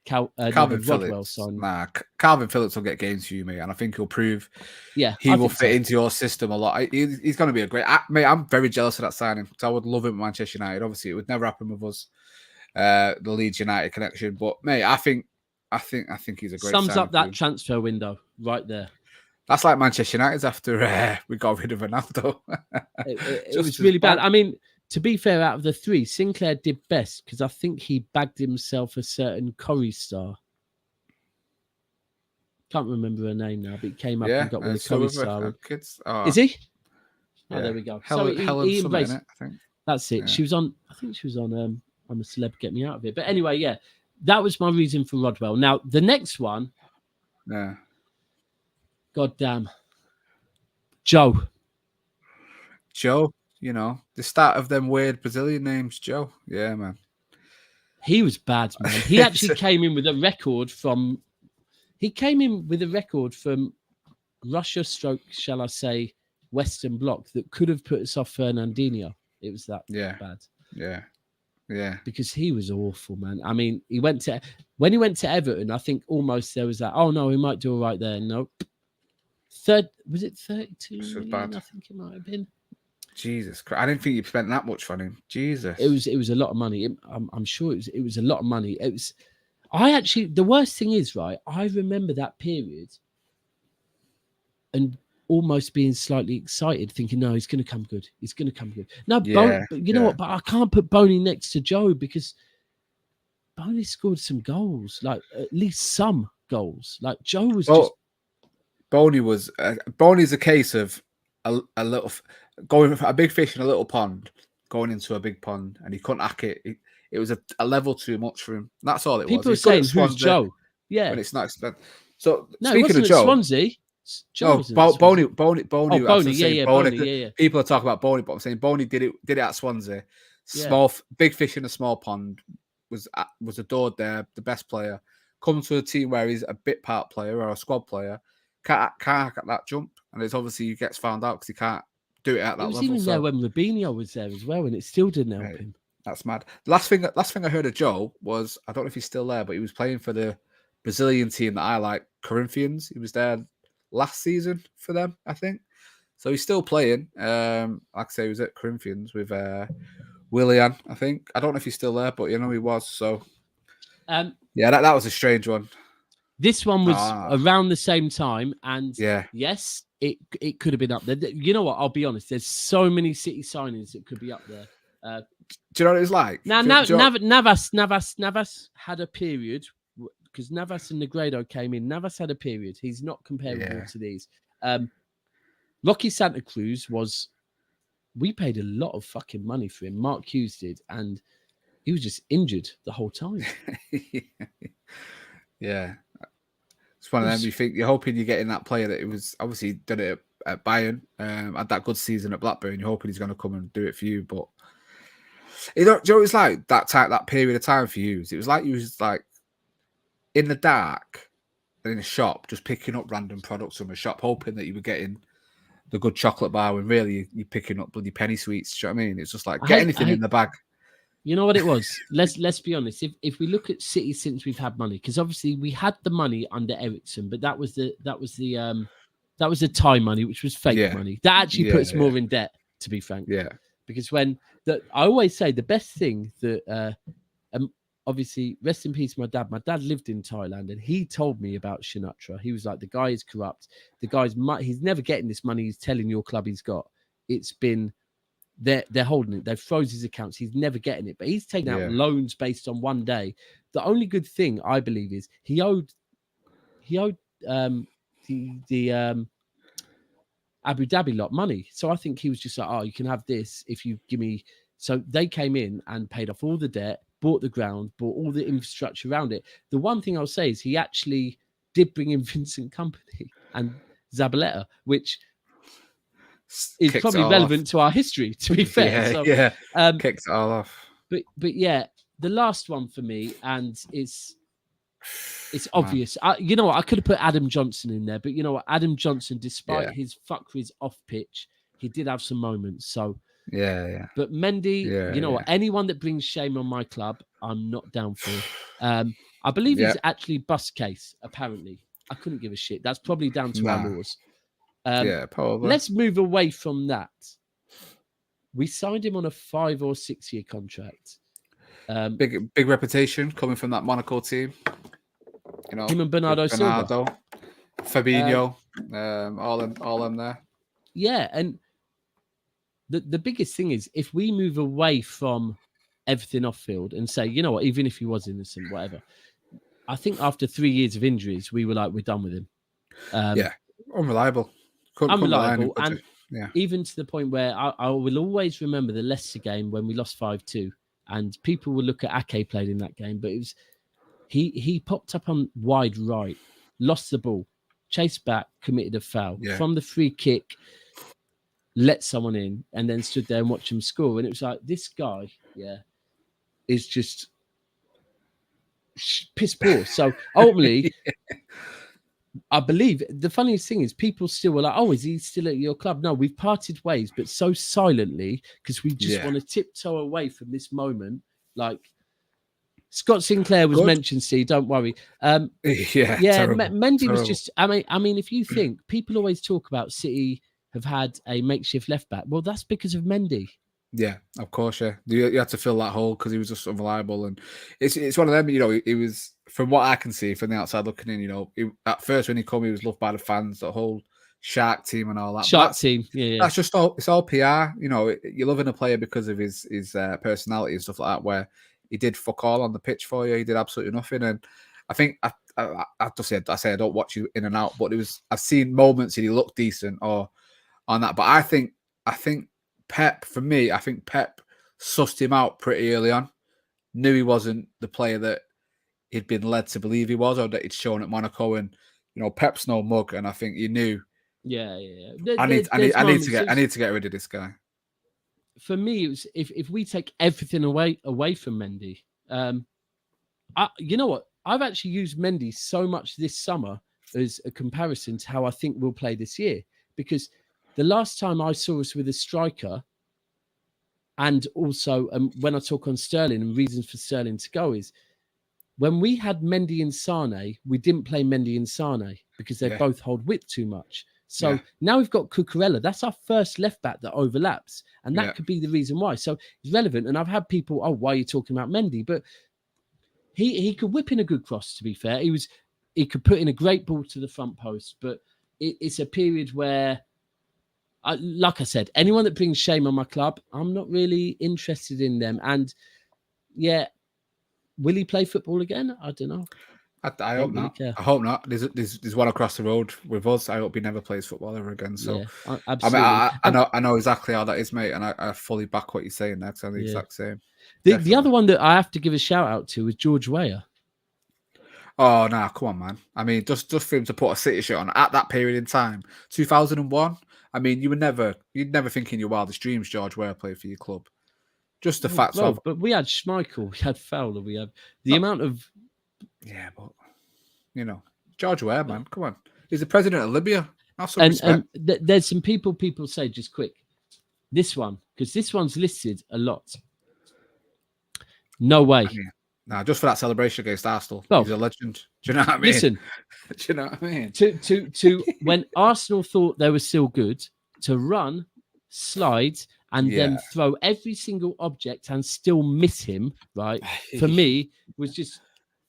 Calvin Rodwell Phillips. sign. Nah, Calvin Phillips will get games for you, mate, and I think he'll prove he will fit into your system a lot. He's going to be a great mate. I'm very jealous of that signing because I would love him at Manchester United. Obviously, it would never happen with us, the Leeds United connection. But mate, I think he's a great. Sums up that transfer window right there. That's like Manchester United's after we got rid of Ronaldo. it was really bad. I mean, to be fair, out of the 3, Sinclair did best because I think he bagged himself a certain Corrie star. Can't remember her name now, but he came up and got with a Corrie star. Is he? Oh, there we go. Helen he embraced. I think That's it. Yeah. She was on. I think she was on. I'm a Celeb. Get Me Out of It. But anyway, that was my reason for Rodwell. Now the next one. Yeah. God damn. Joe. You know, the start of them weird Brazilian names, Joe. Yeah, man. He was bad, man. He actually came in with a record from... He came in with a record from Russia stroke, shall I say, Western Bloc that could have put us off Fernandinho. It was that bad. Yeah. Because he was awful, man. I mean, when he went to Everton, I think almost there was that, oh, no, he might do all right there. Nope. Was it 32 million? I think it might have been. Jesus Christ. I didn't think you spent that much on him. Jesus. It was a lot of money. I'm sure it was a lot of money. The worst thing is, right, I remember that period and almost being slightly excited, thinking, no, he's going to come good. He's going to come good. No, you know what? But I can't put Boney next to Joe because Boney scored some goals, like at least some goals. Like Joe was just... Boney's a case of a little... going from a big fish in a little pond, going into a big pond, and he couldn't hack it. It was a level too much for him. That's all it was. People are saying, who's Joe? Yeah. When it's not... So No, speaking of Joe, Swansea. No, Boney. Yeah. People are talking about Boney, but I'm saying Boney did it at Swansea. Big fish in a small pond, was adored there, the best player. Comes to a team where he's a bit part player or a squad player, can't get that jump, and it's obviously he gets found out because he can't do it at that level. It was even there when Robinho was there as well, and it still didn't help him. That's mad. Last thing I heard of Joe was, I don't know if he's still there, but he was playing for the Brazilian team that I like, Corinthians. He was there last season for them, I think. So he's still playing. Like I say, he was at Corinthians with Willian, I think. I don't know if he's still there, but he was. So that was a strange one. This one was around the same time, and yes, it could have been up there. You know what? I'll be honest. There's so many City signings that could be up there. Do you know what it was like? Navas had a period, because Navas and Negredo came in. Navas had a period. He's not comparable to these. Rocky Santa Cruz we paid a lot of fucking money for him. Mark Hughes did, and he was just injured the whole time. Yeah. It's one of them. You're hoping you're getting that player that it was obviously done it at Bayern, had that good season at Blackburn. You're hoping he's going to come and do it for you, but do you know what it's like that period of time for you? It was like you was like in the dark in a shop, just picking up random products from a shop, hoping that you were getting the good chocolate bar when really you're picking up bloody penny sweets. Do you know what I mean? It's just like get anything in the bag. You know what it was? Let's be honest. If we look at City since we've had money, because obviously we had the money under Ericsson, but that was the Thai money, which was fake money. That actually puts more in debt, to be frank. Yeah. Because I always say the best thing that obviously, rest in peace, my dad. My dad lived in Thailand, and he told me about Sinatra. He was like, the guy is corrupt. He's never getting this money he's telling your club he's got. It's been, they're holding it. They've froze his accounts. He's never getting it. But he's taking out loans based on one day. The only good thing, I believe, is he owed the Abu Dhabi lot money. So I think he was just like, oh, you can have this if you give me. So they came in and paid off all the debt, bought the ground, bought all the infrastructure around it. The one thing I'll say is he actually did bring in Vincent Kompany and Zabaleta, which is probably relevant to our history, to be fair. Kicks it all off. But yeah, the last one for me, and it's obvious. You know what? I could have put Adam Johnson in there, but you know what? Adam Johnson, despite his fuckeries off pitch, he did have some moments. So But Mendy, you know what? Anyone that brings shame on my club, I'm not down for. I believe he's actually bus case. Apparently, I couldn't give a shit. That's probably down to our laws. Probably. Let's move away from that. We signed him on a 5 or 6 year contract. Big reputation coming from that Monaco team. You know, him and Bernardo Silva, Fabinho, all them there. Yeah, and the biggest thing is if we move away from everything off field and say, you know what, even if he was innocent, whatever. I think after 3 years of injuries, we were like, we're done with him. Unreliable. Unreliable, and even to the point where I will always remember the Leicester game when we lost 5-2, and people will look at Ake played in that game, but it was he popped up on wide right, lost the ball, chased back, committed a foul from the free kick, let someone in, and then stood there and watched him score. And it was like, this guy, is just piss poor. So ultimately, I believe the funniest thing is people still were like, oh, is he still at your club? No, we've parted ways, but so silently because we just want to tiptoe away from this moment. Like Scott Sinclair was mentioned, Steve, don't worry. Mendy was just, I mean, if you think people always talk about City have had a makeshift left back, well, that's because of Mendy. Yeah, of course, You had to fill that hole because he was just unreliable, and it's one of them. You know, it was, from what I can see from the outside looking in. You know, at first when he came, he was loved by the fans, the whole Shark team and all that. Team, That's just all. It's all PR. You know, you're loving a player because of his personality and stuff like that. Where he did fuck all on the pitch for you, he did absolutely nothing. And I think I just said I don't watch you in and out, but I've seen moments and he looked decent or on that. But I think Pep, for me, I think Pep sussed him out pretty early on. Knew he wasn't the player that he'd been led to believe he was, or that he'd shown at Monaco. And Pep's no mug, and I think you knew. Yeah. I need to get rid of this guy. For me, it was if we take everything away from Mendy, you know what? I've actually used Mendy so much this summer as a comparison to how I think we'll play this year, because the last time I saw us with a striker, and also when I talk on Sterling and reasons for Sterling to go, is when we had Mendy and Sane, we didn't play Mendy and Sane because they both hold width too much. So now we've got Cucurella. That's our first left back that overlaps. And that could be the reason why. So it's relevant. And I've had people, why are you talking about Mendy? But he could whip in a good cross, to be fair. He could put in a great ball to the front post. But it's a period where, like I said, anyone that brings shame on my club, I'm not really interested in them. And will he play football again? I don't know. I hope not. I hope not. There's one across the road with us. I hope he never plays football ever again. So, absolutely. I know exactly how that is, mate, and I fully back what you're saying. That's the exact same. The other one that I have to give a shout out to is George Weah. Oh no, come on, man. I mean, just for him to put a City shirt on at that period in time, 2001. I mean, you'd never think in your wildest dreams George Weah played for your club. Just the fact of. But we had Schmeichel, we had Fowler, we had the amount of. Yeah, but George Weah, man, come on. He's the president of Libya. Have some respect. There's some people say, just quick, this one, because this one's listed a lot. No way. Just for that celebration against Arsenal, he's a legend. Do you know what I mean? Listen, do you know what I mean? To when Arsenal thought they were still good, to run, slide, and then throw every single object and still miss him, right? For me, was just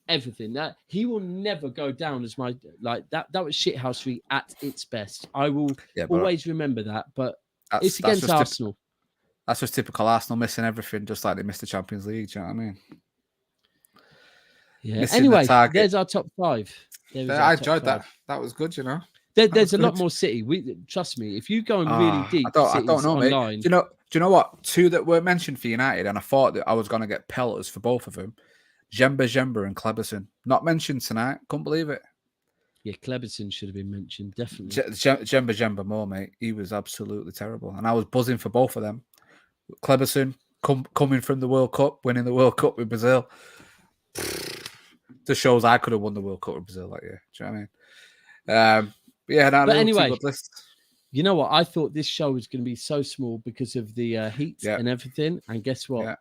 everything. That he will never go down as my that was shithousery at its best. I will always remember that, but it's against Arsenal. That's just typical Arsenal, missing everything, just like they missed the Champions League. Do you know what I mean? Yeah. Anyway, there's our top 5. I enjoyed that. That was good. There's a lot more City. Trust me. If you go and really deep, I don't know, online, mate. Do you know what? 2 that were mentioned for United, and I thought that I was going to get pelters for both of them. Jemba and Kleberson. Not mentioned tonight. Couldn't believe it. Yeah, Kleberson should have been mentioned, definitely. Jemba more, mate. He was absolutely terrible. And I was buzzing for both of them. Kleberson coming from the World Cup, winning the World Cup with Brazil. Just shows I could have won the World Cup with Brazil that year. Do you know what I mean? But anyway, you know what? I thought this show was going to be so small because of the heat and everything. And guess what? Yeah.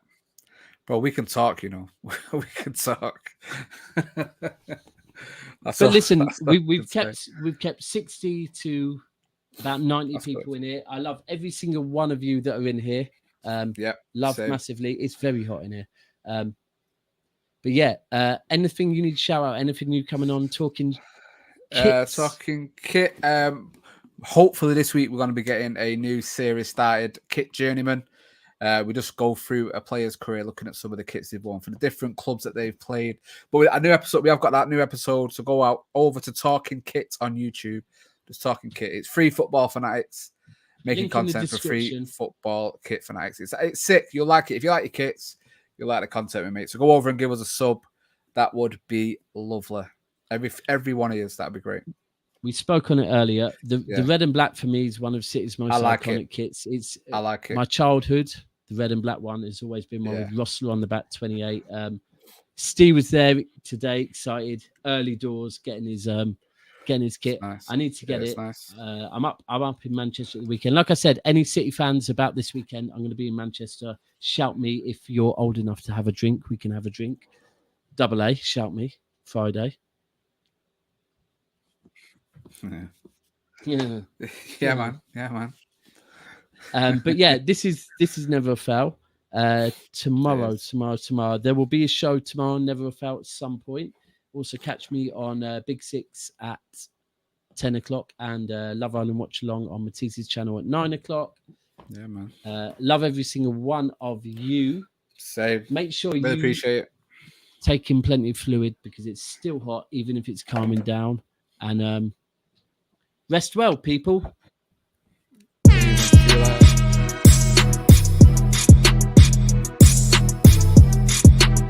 Bro, we can talk, we can talk. But listen, we've kept 60 to about 90 people in here. I love every single one of you that are in here. Love massively. It's very hot in here. But anything you need to shout out? Anything you coming on talking? Talking kit. Hopefully this week we're going to be getting a new series started. Kit Journeyman. We just go through a player's career, looking at some of the kits they've worn for the different clubs that they've played. But with a new episode, we have got that new episode. So go out over to Talking Kit on YouTube. Just Talking Kit. It's free football fanatics making content for free football kit fanatics. It's sick. You'll like it. If you like your kits, you'll like the content we make. So go over and give us a sub. That would be lovely. Every one of you, that'd be great. We spoke on it earlier. The red and black for me is one of City's most iconic kits. I like it. My childhood. The red and black one has always been one with Rossler on the back, 28. Steve was there today, excited. Early doors, getting his kit. Nice. I need to get it. Nice. I'm up in Manchester at the weekend. Like I said, any City fans about this weekend, I'm going to be in Manchester. Shout me if you're old enough to have a drink. We can have a drink. Double A, shout me. Friday. Yeah, man. But this is Never a Foul. Tomorrow. There will be a show tomorrow, Never a Foul, at some point. Also catch me on Big Six at 10 o'clock and Love Island Watch Along on Matisse's channel at 9 o'clock. Yeah, man. Love every single one of you. Same. Make sure really you appreciate it. Take in plenty of fluid because it's still hot, even if it's calming down. And rest well, people.